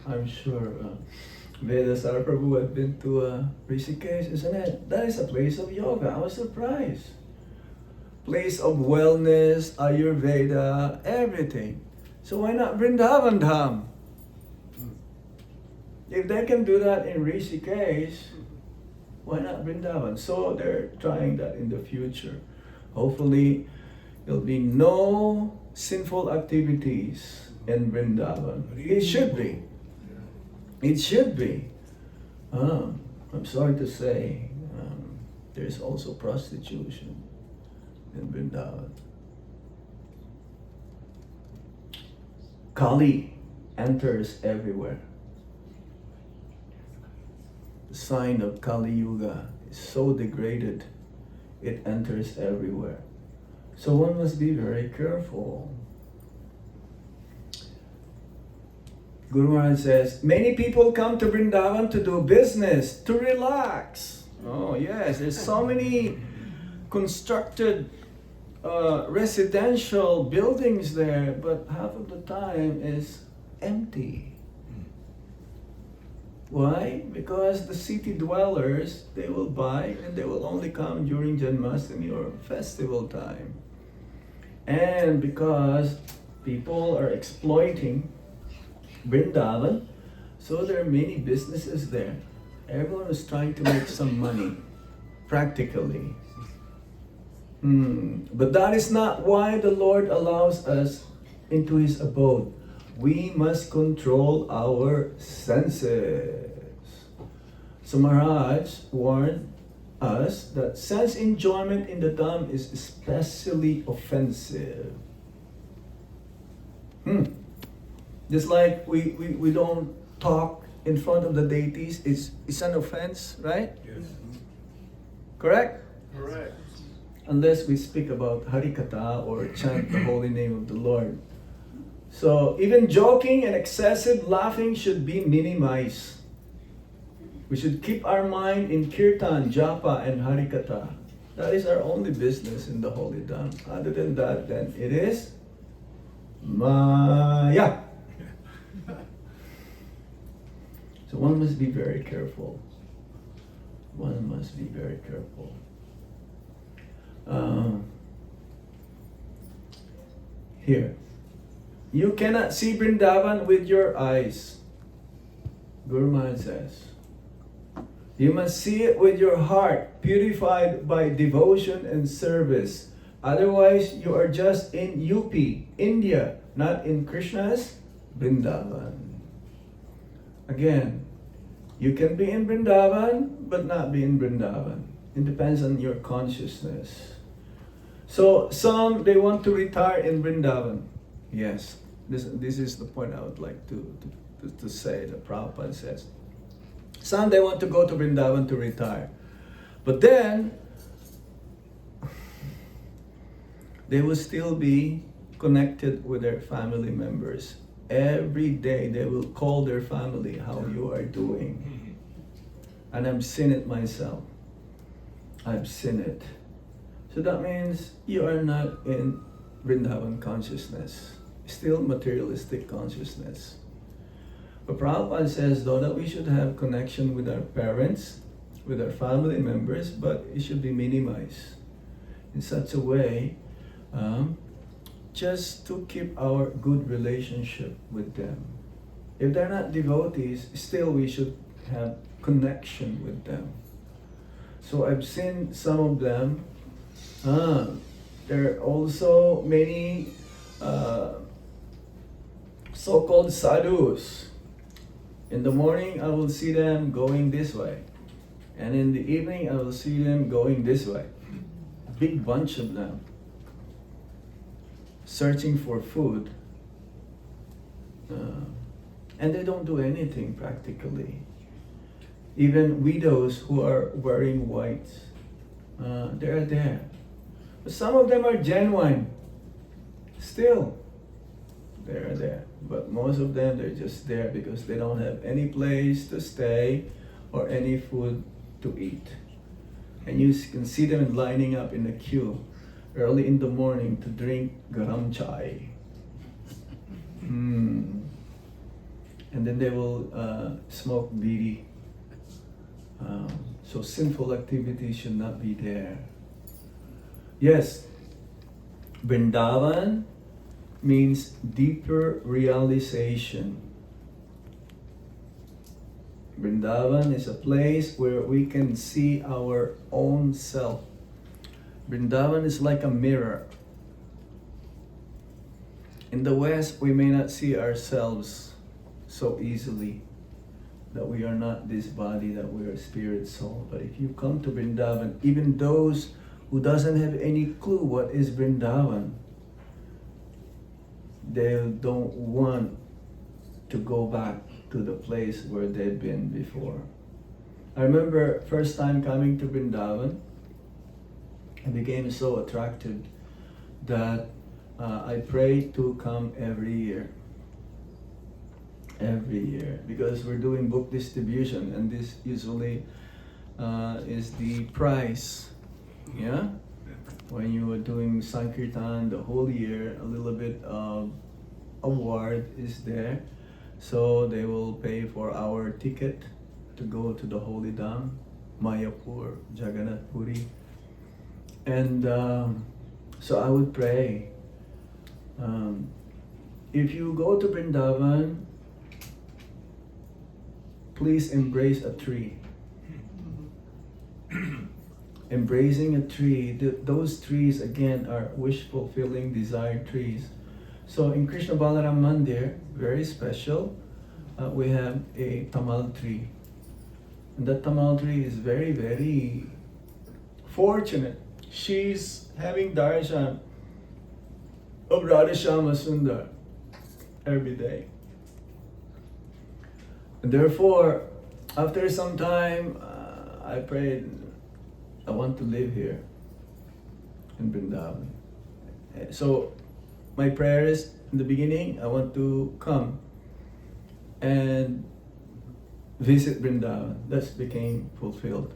I'm sure Vedasar Prabhu had been to Rishikesh, isn't it? That is a place of yoga. I was surprised. Place of wellness, Ayurveda, everything. So why not Vrindavan Dham? If they can do that in Rishikesh, why not Vrindavan? So they're trying that in the future. Hopefully, there'll be no sinful activities in Vrindavan. It should be. It should be. I'm sorry to say, there's also prostitution in Vrindavan. Kali enters everywhere. The sign of Kali Yuga is so degraded, it enters everywhere. So one must be very careful. Guru Maharaj says, many people come to Vrindavan to do business, to relax. Oh yes, there's so many constructed residential buildings there, but half of the time is empty. Why? Because the city dwellers, they will buy and they will only come during Janmashtami or festival time. And because people are exploiting Vrindavan, so there are many businesses there. Everyone is trying to make some money, practically. But that is not why the Lord allows us into His abode. We must control our senses. So Maharaj warned us that sense enjoyment in the Dham is especially offensive. Just like we don't talk in front of the deities, it's an offense, right? Yes. Correct? Correct. Unless we speak about Harikatha or chant the holy name of the Lord. So even joking and excessive laughing should be minimized. We should keep our mind in Kirtan, Japa, and Harikatha. That is our only business in the Holy Dham. Other than that, then it is Maya. So one must be very careful. One must be very careful. Here. You cannot see Vrindavan with your eyes. Guru Maharaj says. You must see it with your heart, purified by devotion and service. Otherwise, you are just in UP, India, not in Krishna's Vrindavan. Again, you can be in Vrindavan, but not be in Vrindavan. It depends on your consciousness. So some, they want to retire in Vrindavan. Yes, this is the point I would like to say, that Prabhupada says. Some, they want to go to Vrindavan to retire. But then, they will still be connected with their family members. Every day they will call their family how you are doing. And I've seen it myself. I've seen it. So that means you are not in Vrindavan consciousness. Still materialistic consciousness. But Prabhupada says though that we should have connection with our parents, with our family members, but it should be minimized in such a way just to keep our good relationship with them. If they're not devotees, still we should have connection with them. So I've seen some of them. There are also many so-called sadhus. In the morning, I will see them going this way. And in the evening, I will see them going this way. A big bunch of them. Searching for food. And they don't do anything practically. Even widows who are wearing white, they're there. But some of them are genuine. Still, they're there. But most of them, they're just there because they don't have any place to stay or any food to eat. And you can see them lining up in a queue early in the morning to drink garam chai. And then they will smoke bidi. So sinful activity should not be there. Yes, Vrindavan means deeper realization. Vrindavan is a place where we can see our own self. Vrindavan is like a mirror. In the West, we may not see ourselves so easily, that we are not this body, that we are spirit, soul. But if you come to Vrindavan, even those who doesn't have any clue what is Vrindavan, they don't want to go back to the place where they've been before. I remember first time coming to Vrindavan, I became so attracted that I prayed to come every year. Every year, because we're doing book distribution, and this usually is the price. Yeah? When you are doing Sankirtan the whole year, a little bit of award is there. So they will pay for our ticket to go to the Holy Dham, Mayapur, Jagannath Puri. And so I would pray. If you go to Vrindavan, please embrace a tree. Embracing a tree, those trees again are wish-fulfilling, desired trees. So in Krishna Balaram Mandir, very special, we have a tamal tree. And that tamal tree is very, very fortunate. She's having darshan of Radha Shama Sundar every day. And therefore, after some time, I prayed, I want to live here in Vrindavan. So my prayer is, in the beginning, I want to come and visit Vrindavan. That became fulfilled.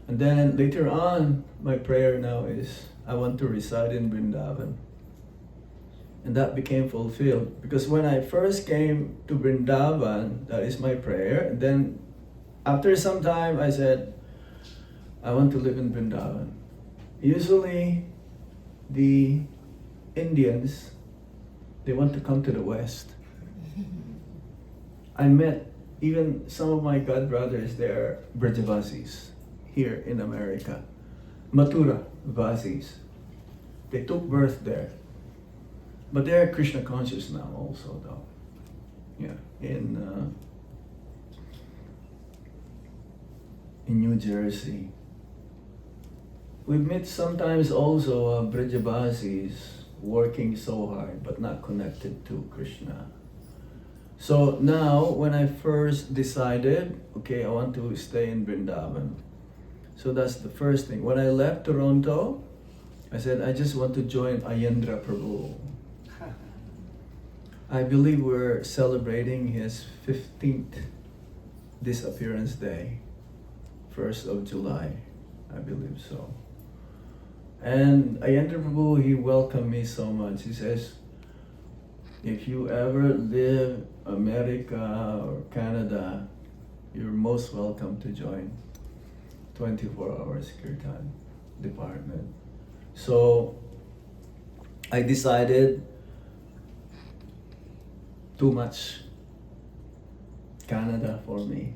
And then later on, my prayer now is, I want to reside in Vrindavan. And that became fulfilled. Because when I first came to Vrindavan, that is my prayer. And then after some time, I said, I want to live in Vrindavan. Usually, the Indians, they want to come to the West. I met even some of my godbrothers, they are Brajavasis here in America. Mathura Vasis. They took birth there. But they're Krishna conscious now also though. Yeah, in New Jersey. We meet sometimes also Brajavasis working so hard but not connected to Krishna. So now when I first decided, okay, I want to stay in Vrindavan. So that's the first thing. When I left Toronto, I said, I just want to join Ayendra Prabhu. I believe we're celebrating his 15th disappearance day, 1st of July, I believe so. And Ayendra Prabhu, he welcomed me so much. He says, if you ever live America or Canada, you're most welcome to join 24 hours Kirtan department. So I decided too much Canada for me.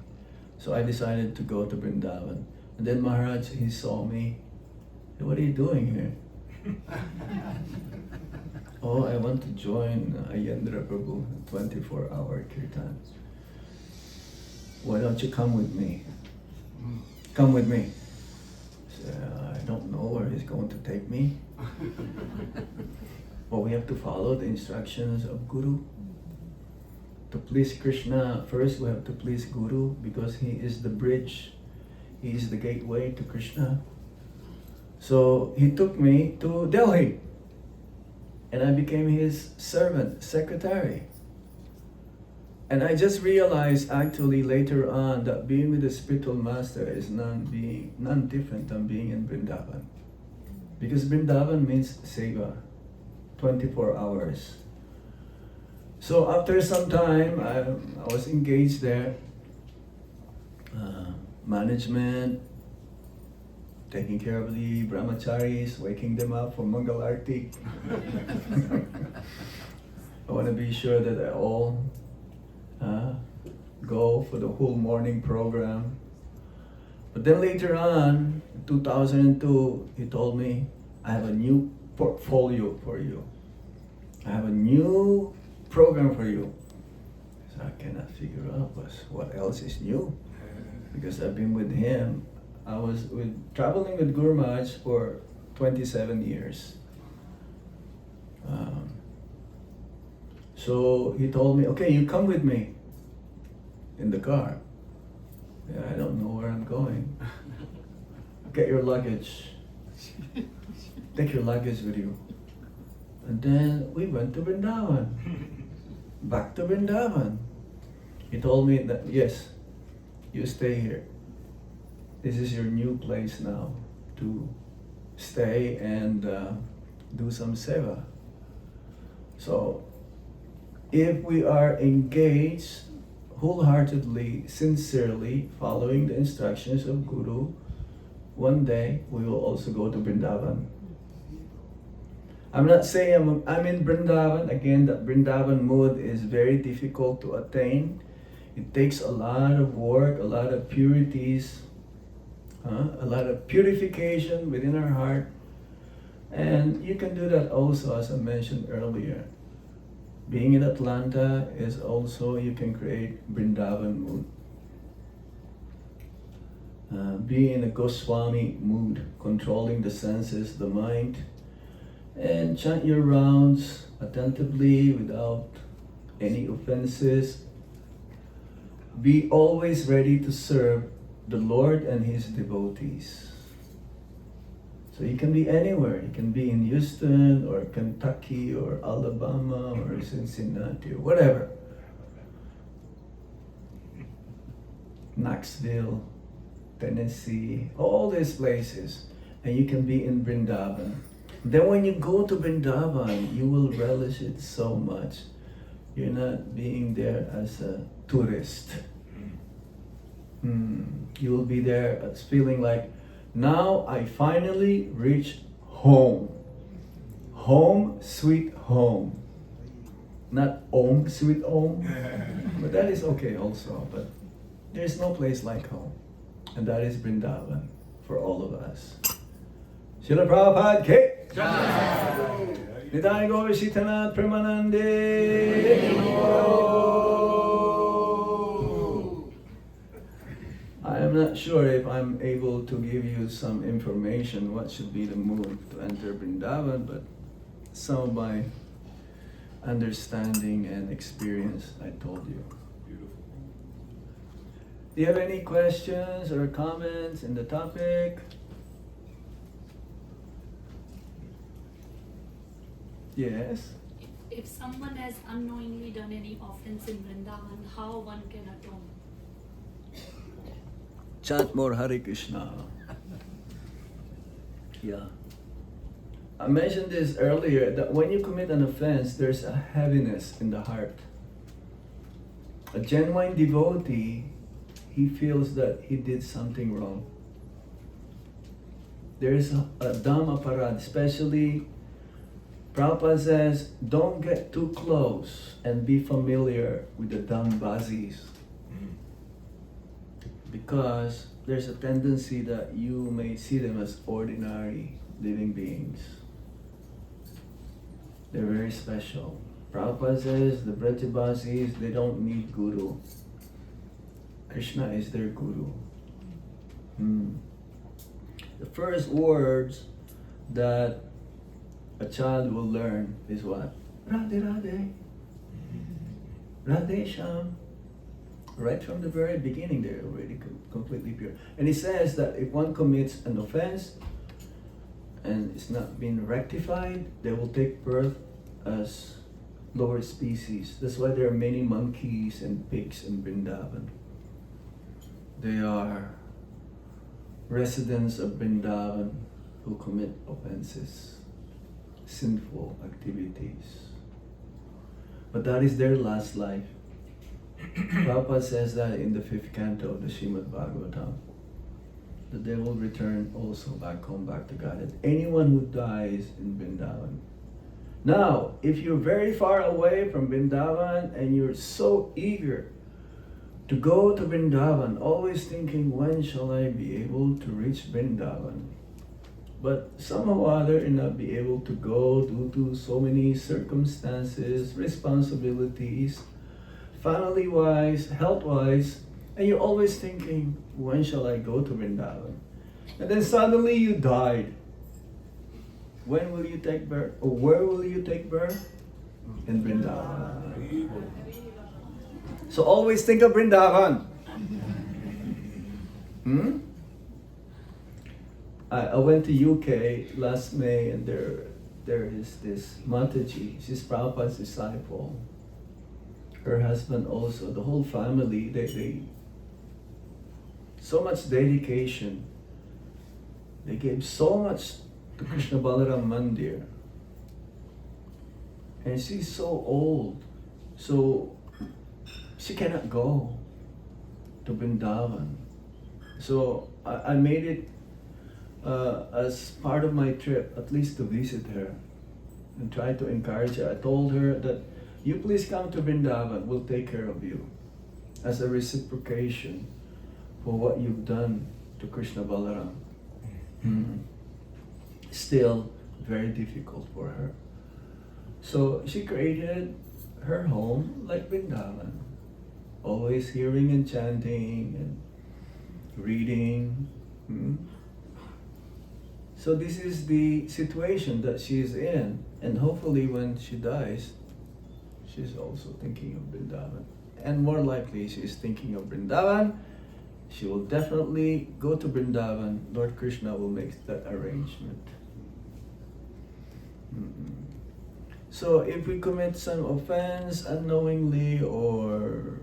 So I decided to go to Vrindavan. And then Maharaj, he saw me. Hey, what are you doing here? Oh, I want to join Ayendra Prabhu, 24-hour Kirtan. Why don't you come with me? Come with me. So, I don't know where he's going to take me. But we have to follow the instructions of Guru. to please Krishna, first we have to please Guru because he is the bridge, he is the gateway to Krishna. So he took me to Delhi and I became his servant, secretary. And I just realized actually later on that being with the spiritual master is none different than being in Vrindavan. Because Vrindavan means seva, 24 hours. So after some time, I was engaged there, management, taking care of the brahmacharis, waking them up for Mangal Arti. I want to be sure that they all go for the whole morning program. But then later on, in 2002, he told me, I have a new portfolio for you. I have a new program for you. So I cannot figure out what else is new. Because I've been with him. I was traveling with Guru Maharaj for 27 years. So he told me, okay, you come with me in the car. Yeah, I don't know where I'm going. Get your luggage. Take your luggage with you. And then we went to Vrindavan. Back to Vrindavan. He told me that, yes, you stay here. This is your new place now to stay and do some seva. So, if we are engaged wholeheartedly, sincerely, following the instructions of Guru, one day we will also go to Vrindavan. I'm not saying I'm in Vrindavan. Again, that Vrindavan mood is very difficult to attain. It takes a lot of work, a lot of purities, a lot of purification within our heart. And you can do that also, as I mentioned earlier. Being in Atlanta is also, you can create Vrindavan mood. Being in a Goswami mood, controlling the senses, the mind, and chant your rounds attentively without any offenses. Be always ready to serve the Lord and His devotees. So you can be anywhere. You can be in Houston or Kentucky or Alabama or Cincinnati or whatever. Knoxville, Tennessee, all these places. And you can be in Vrindavan. Then when you go to Vrindavan, you will relish it so much. You're not being there as a tourist. You will be there as feeling like, now I finally reached home. Home, sweet home. Not home, sweet home. But that is okay also. But there's no place like home. And that is Vrindavan for all of us. Srila Prabhupada Ki Jai! Nitai Gaur Sitanath Premanande! I am not sure if I'm able to give you some information what should be the move to enter Vrindavan, but some of my understanding and experience I told you. Beautiful. Do you have any questions or comments in the topic? Yes? If someone has unknowingly done any offense in Vrindavan, how one can atone? Chant more Hare Krishna. Yeah. I mentioned this earlier, that when you commit an offense, there's a heaviness in the heart. A genuine devotee, he feels that he did something wrong. There is a Dhamma aparad, especially Prabhupada says, don't get too close and be familiar with the Dhanbazis. Because there's a tendency that you may see them as ordinary living beings. They're very special. Prabhupada says the Brajavasis, they don't need Guru. Krishna is their Guru. The first words that a child will learn is what? Radhe Radhe. Radhesham. Right from the very beginning, they're already completely pure. And he says that if one commits an offense and it's not been rectified, they will take birth as lower species. That's why there are many monkeys and pigs in Vrindavan. They are residents of Vrindavan who commit offenses, sinful activities. But that is their last life. Prabhupada says that in the 5th canto of the Srimad Bhagavatam, that they will return also back home, back to Godhead. Anyone who dies in Vrindavan. Now, if you're very far away from Vrindavan and you're so eager to go to Vrindavan, always thinking, when shall I be able to reach Vrindavan? But somehow or other you'll not be able to go due to so many circumstances, responsibilities, family-wise, health-wise, and you're always thinking, when shall I go to Vrindavan? And then suddenly you died. When will you take birth? Or where will you take birth? In Vrindavan. So always think of Vrindavan. I went to UK last May, and there is this Mataji. She's Prabhupada's disciple. Her husband also, the whole family, they so much dedication. They gave so much to Krishna Balaram Mandir. And she's so old, so she cannot go to Vrindavan. So I made it as part of my trip, at least to visit her and try to encourage her. I told her that you please come to Vrindavan, we'll take care of you as a reciprocation for what you've done to Krishna Balaram. Still very difficult for her. So she created her home like Vrindavan, always hearing and chanting and reading. So this is the situation that she is in, and hopefully when she dies, she's also thinking of Vrindavan. And more likely she is thinking of Vrindavan. She will definitely go to Vrindavan. Lord Krishna will make that arrangement. So if we commit some offense unknowingly or,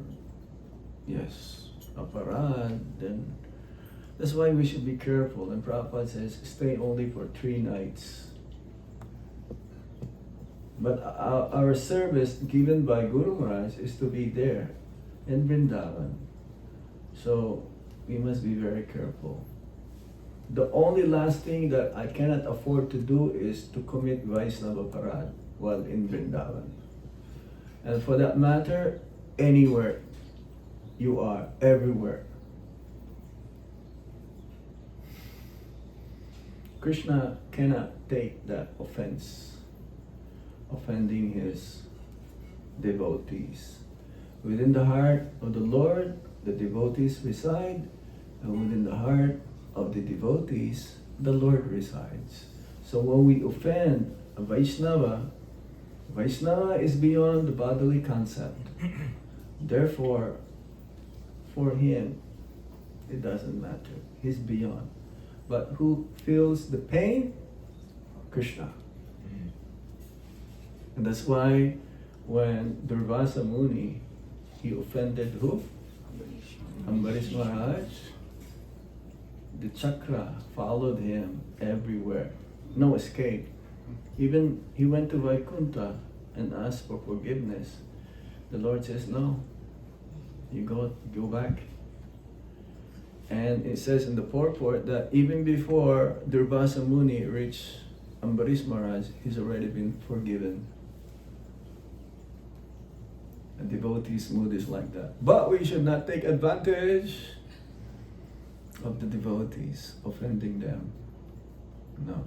yes, aparad, then that's why we should be careful. And Prabhupada says, stay only for 3 nights. But our service given by Guru Maharaj is to be there in Vrindavan. So we must be very careful. The only last thing that I cannot afford to do is to commit Vaishnava Parad while in Vrindavan. And for that matter, anywhere you are, everywhere. Krishna cannot take that offense, offending his devotees. Within the heart of the Lord, the devotees reside, and within the heart of the devotees, the Lord resides. So when we offend a Vaishnava, Vaishnava is beyond the bodily concept. Therefore, for him, it doesn't matter. He's beyond. But who feels the pain? Krishna. And that's why when Durvasa Muni, he offended who? Ambarish Maharaj. The chakra followed him everywhere. No escape. Even he went to Vaikuntha and asked for forgiveness. The Lord says, no, you go back. And it says in the purport that even before Durvasa Muni reached Ambarish Maharaj, he's already been forgiven. A devotee's mood is like that. But we should not take advantage of the devotees, offending them. No.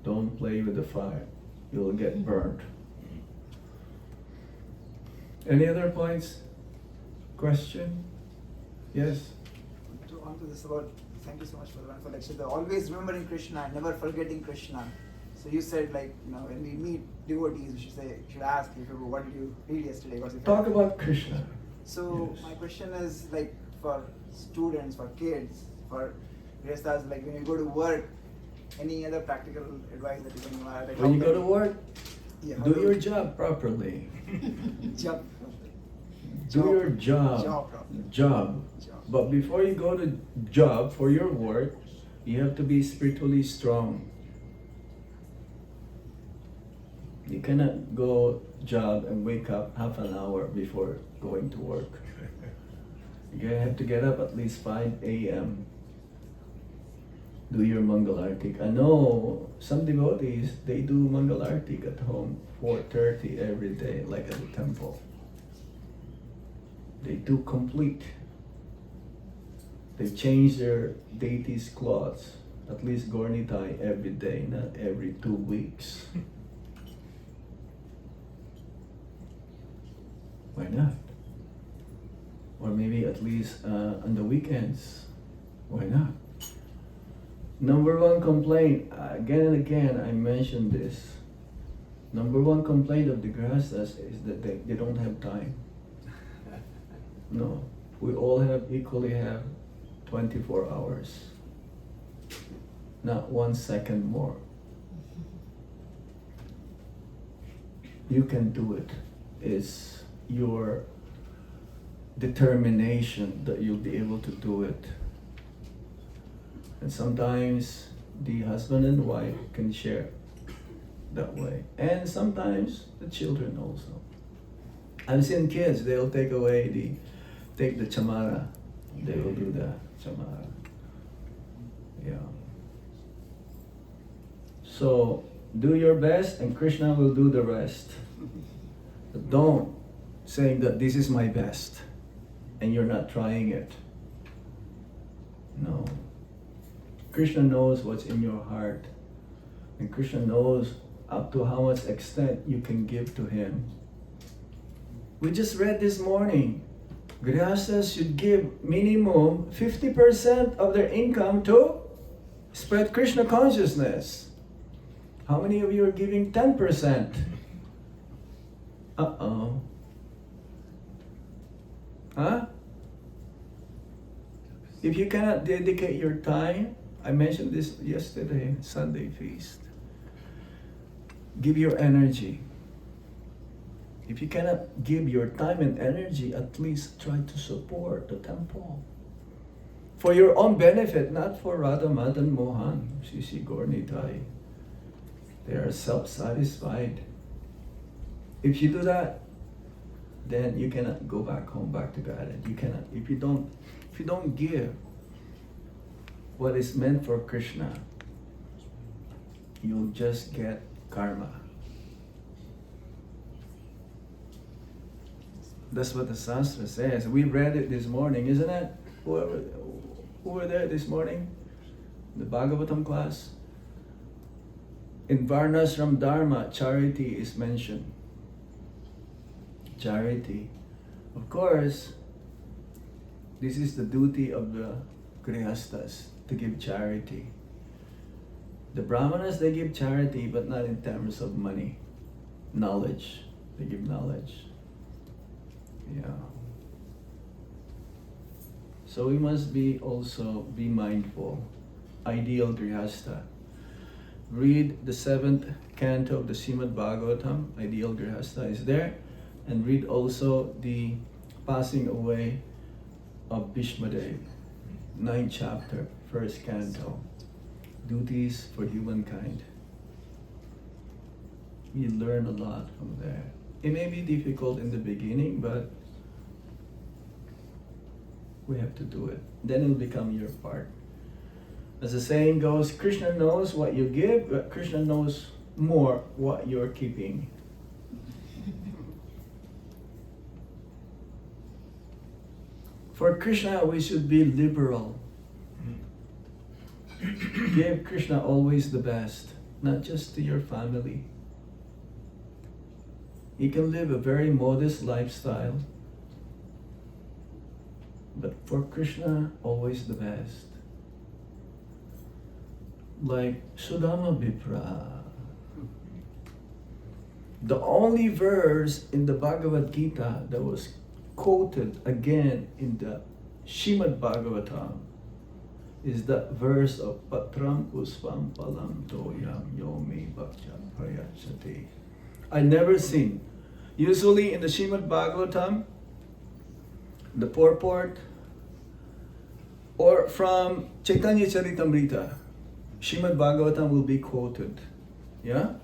Don't play with the fire. You'll get burnt. Any other points? Question? Yes? On to this about, thank you so much for the wonderful lecture. Always remembering Krishna, never forgetting Krishna. So you said like, when we meet devotees, we should ask you, what did you read yesterday? Talk about Krishna. So Yes. my question is like for students, for kids, for grihasthas, like when you go to work, any other practical advice that you can give? Like When you go to work, how do to your job properly. jump. Do your job. Job. Job. But before you go to job for your work, you have to be spiritually strong. You cannot go job and wake up half an hour before going to work. You have to get up at least 5 a.m. Do your Mangal Artik. I know some devotees, they do Mangal Artik at home 4:30 every day, like at the temple. They do complete. They change their deity's clothes, at least Gornitai every day, not every 2 weeks. Why not? Or maybe at least on the weekends. Why not? Number one complaint, again and again I mentioned this. Number one complaint of the grihasthas is that they don't have time. No, we all equally have 24 hours. Not 1 second more. You can do it. It's your determination that you'll be able to do it. And sometimes the husband and wife can share that way. And sometimes the children also. I've seen kids, they'll take the chamara. They will do the chamara. Yeah. So do your best and Krishna will do the rest. But don't saying that this is my best and you're not trying it. No. Krishna knows what's in your heart. And Krishna knows up to how much extent you can give to him. We just read this morning, grihasthas should give minimum 50% of their income to spread Krishna consciousness. How many of you are giving 10%? Uh-oh. Huh? If you cannot dedicate your time, I mentioned this yesterday, Sunday feast. Give your energy. If you cannot give your time and energy, at least try to support the temple. For your own benefit, not for Radha Madan Mohan, Sisi Gornitai. They are self-satisfied. If you do that, then you cannot go back home, back to Garden. You cannot. If you don't give what is meant for Krishna, you'll just get karma. That's what the Shastra says. We read it this morning, isn't it? Who were there this morning? The Bhagavatam class? In Varnashram Dharma, charity is mentioned. Charity. Of course, this is the duty of the grihasthas, to give charity. The Brahmanas, they give charity, but not in terms of money. Knowledge. They give knowledge. Yeah. So we must be mindful. Ideal grihastha. Read the 7th canto of the Srimad Bhagavatam, Ideal Grihastha is there, and read also the passing away of Bhishmadev, 9th chapter, 1st canto, Duties for Humankind. You learn a lot from there. It may be difficult in the beginning, but we have to do it. Then it'll become your part. As the saying goes, Krishna knows what you give, but Krishna knows more what you're keeping. For Krishna, we should be liberal. Give Krishna always the best, not just to your family. You can live a very modest lifestyle, but for Krishna, always the best. Like Sudama Vipra, The only verse in the Bhagavad Gita that was quoted again in the Shrimad Bhagavatam is that verse of Patram Puspam Palam Toyam Yomi Bhaksha Prayachati. I never seen. Usually in the Shrimad Bhagavatam, the purport, or from Chaitanya Charitamrita, Shrimad Bhagavatam will be quoted. Yeah?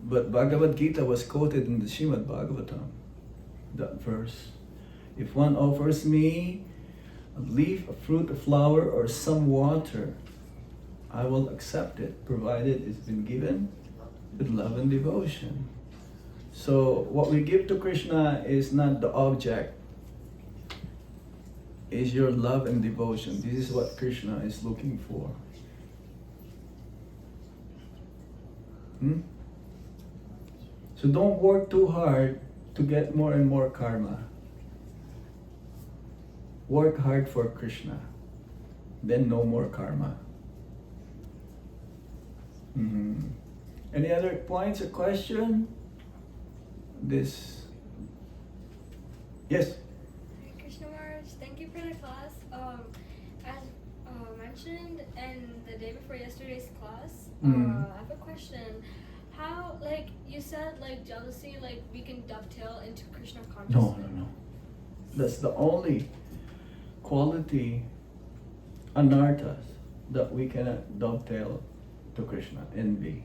But Bhagavad Gita was quoted in the Shrimad Bhagavatam, that verse. If one offers me a leaf, a fruit, a flower, or some water, I will accept it, provided it's been given with love and devotion. So what we give to Krishna is not the object, is your love and devotion. This is what Krishna is looking for. So don't work too hard to get more and more karma. Work hard for Krishna, then no more karma. Any other points or question? This. Yes. Hare Krishna Maharaj, thank you for the class. As mentioned in the day before yesterday's class, I have a question. How, like you said, like jealousy, like we can dovetail into Krishna consciousness. No. That's the only quality, anarthas, that we cannot dovetail to Krishna, envy.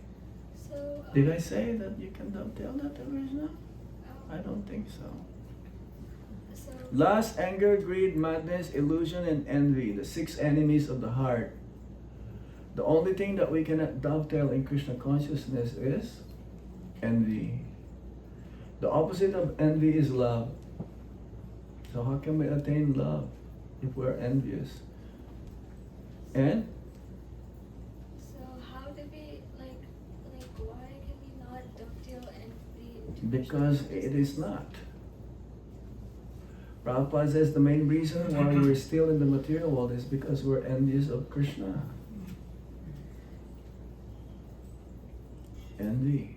So, Did I say that you can dovetail that to Krishna? I don't think so. So, Lust, anger, greed, madness, illusion, and envy, the 6 enemies of the heart. The only thing that we cannot dovetail in Krishna consciousness is envy. The opposite of envy is love. So how can we attain love if we're envious? And so how do we like why can we not dovetail envy into because Krishna it is not. Prabhupada says the main reason why we're still in the material world is because we're envious of Krishna. Envy.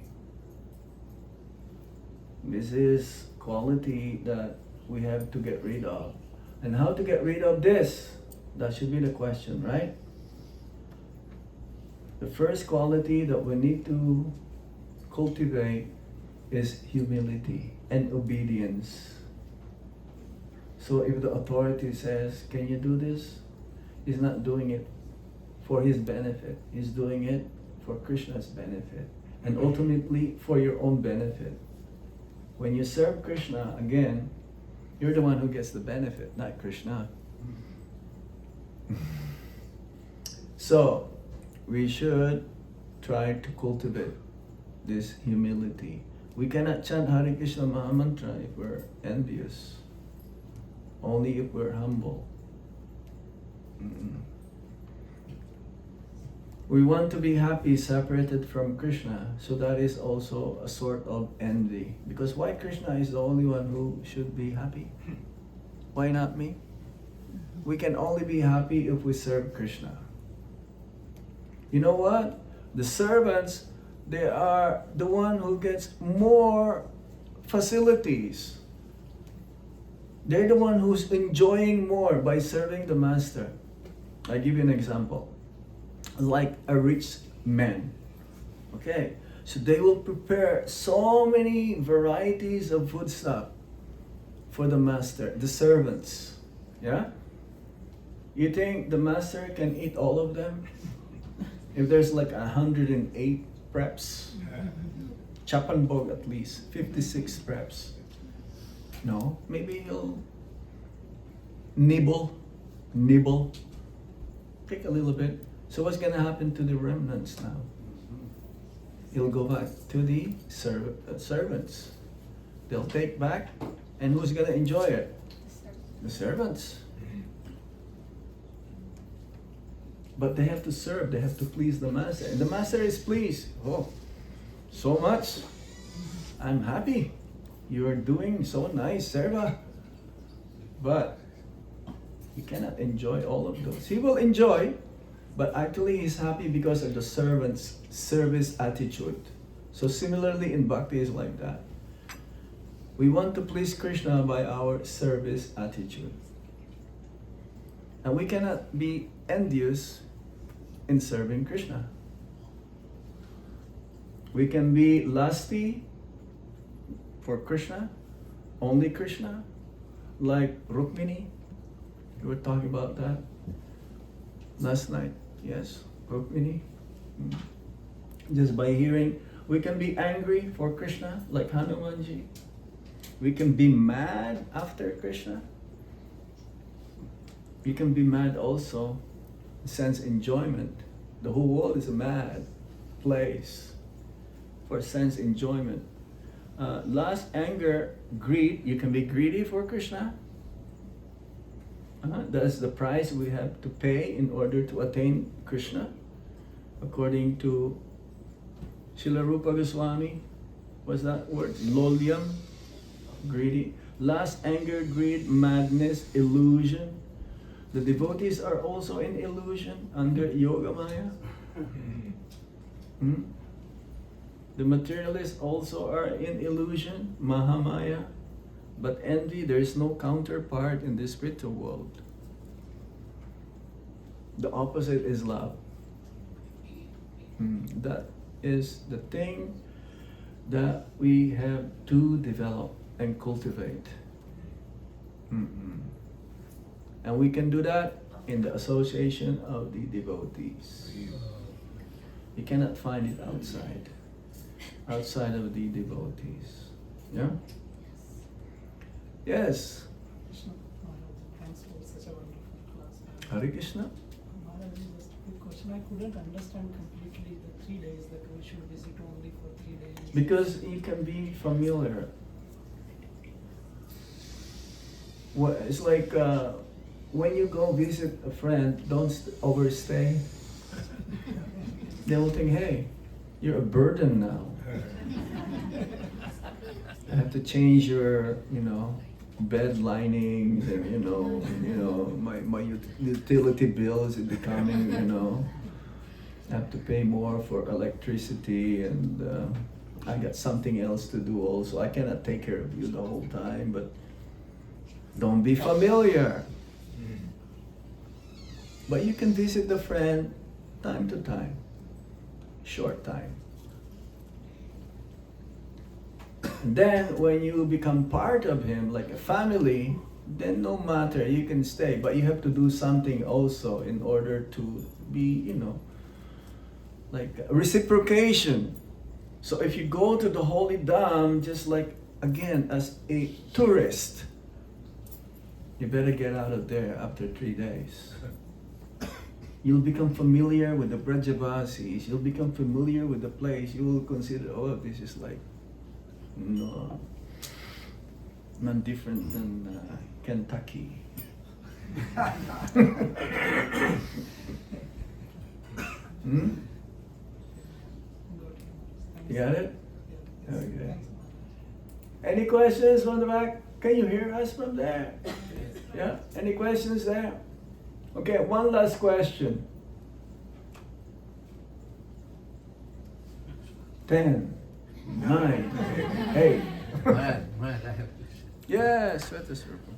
This is quality that we have to get rid of. And how to get rid of this? That should be the question, right? The first quality that we need to cultivate is humility and obedience. So if the authority says, can you do this? He's not doing it for his benefit. He's doing it for Krishna's benefit. And ultimately for your own benefit. When you serve Krishna, again, you're the one who gets the benefit, not Krishna. So, we should try to cultivate this humility. We cannot chant Hare Krishna Maha Mantra if we're envious. Only if we're humble. We want to be happy separated from Krishna, so that is also a sort of envy. Because why Krishna is the only one who should be happy? Why not me? We can only be happy if we serve Krishna. You know what? The servants, they are the one who gets more facilities. They're the one who's enjoying more by serving the master. I give you an example. Like a rich man. Okay, so they will prepare so many varieties of food stuff for the master, the servants. Yeah? You think the master can eat all of them? If there's like 108 preps, Chapanbog at least, 56 preps. No, maybe he'll nibble, take a little bit. So what's going to happen to the remnants now? It'll go back to the servants. They'll take back, and who's going to enjoy it? The servants. But they have to serve, they have to please the master. And the master is pleased. Oh, so much. I'm happy. You're doing so nice, Serva. But he cannot enjoy all of those. He will enjoy, but actually he's happy because of the servant's service attitude. So similarly in bhakti is like that. We want to please Krishna by our service attitude. And we cannot be envious in serving Krishna. We can be lusty for Krishna, only Krishna, like Rukmini. We were talking about that last night. Yes, Rukmini. Just by hearing, we can be angry for Krishna, like Hanumanji. We can be mad after Krishna. We can be mad also, sense enjoyment. The whole world is a mad place for sense enjoyment. Lust, anger, greed. You can be greedy for Krishna. That's the price we have to pay in order to attain Krishna. According to Srila Rupa Goswami, what's that word? Lolyam, greedy. Lust, anger, greed, madness, illusion. The devotees are also in illusion under Yoga Maya. The materialists also are in illusion, Mahamaya. But envy, there is no counterpart in the spiritual world. The opposite is love. That is the thing that we have to develop and cultivate. And we can do that in the association of the devotees. You cannot find it outside of the devotees. Yeah? Yes. Krishna Maharaj, thanks for such a wonderful class. Hare Krishna. Maharaj, just a quick question. I couldn't understand completely the 3 days that we should visit only for 3 days. Because you can be familiar. It's like when you go visit a friend, don't overstay. They will think, hey, you're a burden now. I have to change your, bed linings and my utility bills is becoming, I have to pay more for electricity and I got something else to do also. I cannot take care of you the whole time, but don't be familiar. But you can visit the friend time to time, short time. Then when you become part of him, like a family, then no matter, you can stay. But you have to do something also in order to be, like reciprocation. So if you go to the Holy Dham, just like, again, as a tourist, you better get out of there after 3 days. You'll become familiar with the Brajavasis. You'll become familiar with the place. You will consider, oh, this is like, no, not different than Kentucky. You got it? Okay. Any questions from the back? Can you hear us from there? Yeah? Any questions there? Okay, one last question. 10, 9, 8. Maharaj, I have a question. Yes, Svetasrupa.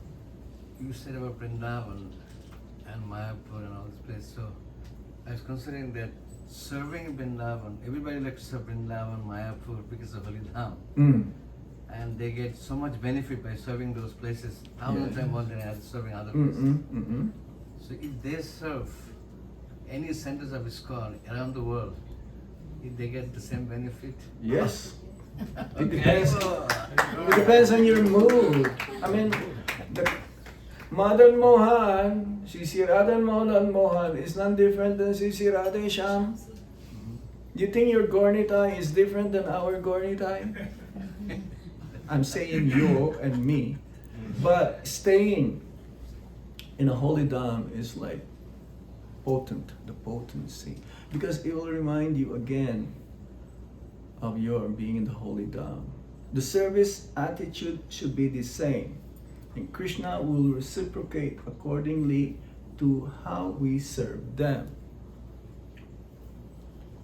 You said about Vrindavan and Mayapur and all this place. So I was considering that serving in Vrindavan, everybody likes to serve Vrindavan, Mayapur because of Holy Dham. And they get so much benefit by serving those places, thousands times more than serving other places. So if they serve any centers of ISKCON around the world, if they get the same benefit? Yes. It depends on your mood. I mean, the Madan Mohan, Sri Radha Madan Mohan is not different than Sri Radha Sham. Do you think your Gornitai is different than our Gornitai? I'm saying you and me. But staying in a holy dham is like potent, the potency. Because it will remind you again of your being in the holy dham. The service attitude should be the same. And Krishna will reciprocate accordingly to how we serve them.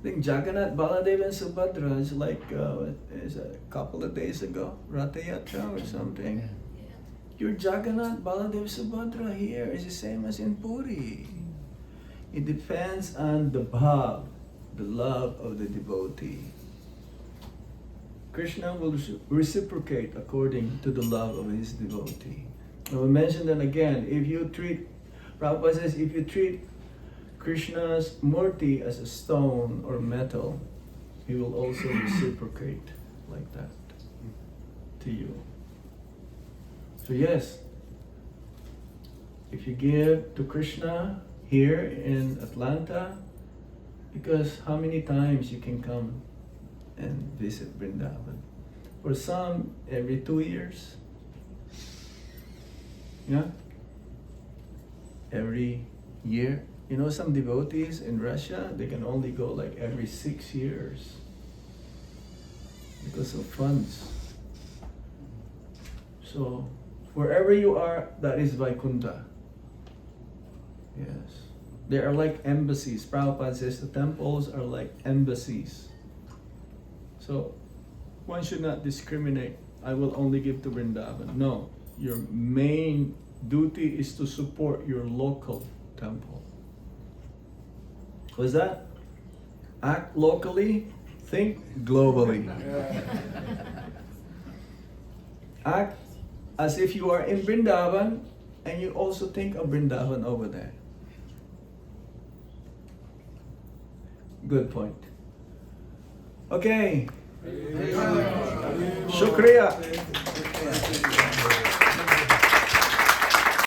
think Jagannath, Baladev and Subhadra is like is a couple of days ago, Ratha Yatra or something. Yeah. Your Jagannath, Baladev, Subhadra here is the same as in Puri. It depends on the bhav, the love of the devotee. Krishna will reciprocate according to the love of his devotee. I will mention that again. If you treat, Prabhupada says, if you treat Krishna's murti as a stone or metal, he will also reciprocate like that to you. So yes, if you give to Krishna here in Atlanta, because how many times you can come and visit Vrindavan? For some, every 2 years. Yeah? Every year. You know, some devotees in Russia, they can only go like every 6 years because of funds. So, wherever you are, that is Vaikuntha. Yes. They are like embassies. Prabhupada says the temples are like embassies. So, one should not discriminate. I will only give to Vrindavan. No. Your main duty is to support your local temple. What's that? Act locally, think globally. Act as if you are in Vrindavan and you also think of Vrindavan over there. Good point. Okay. Shukriya.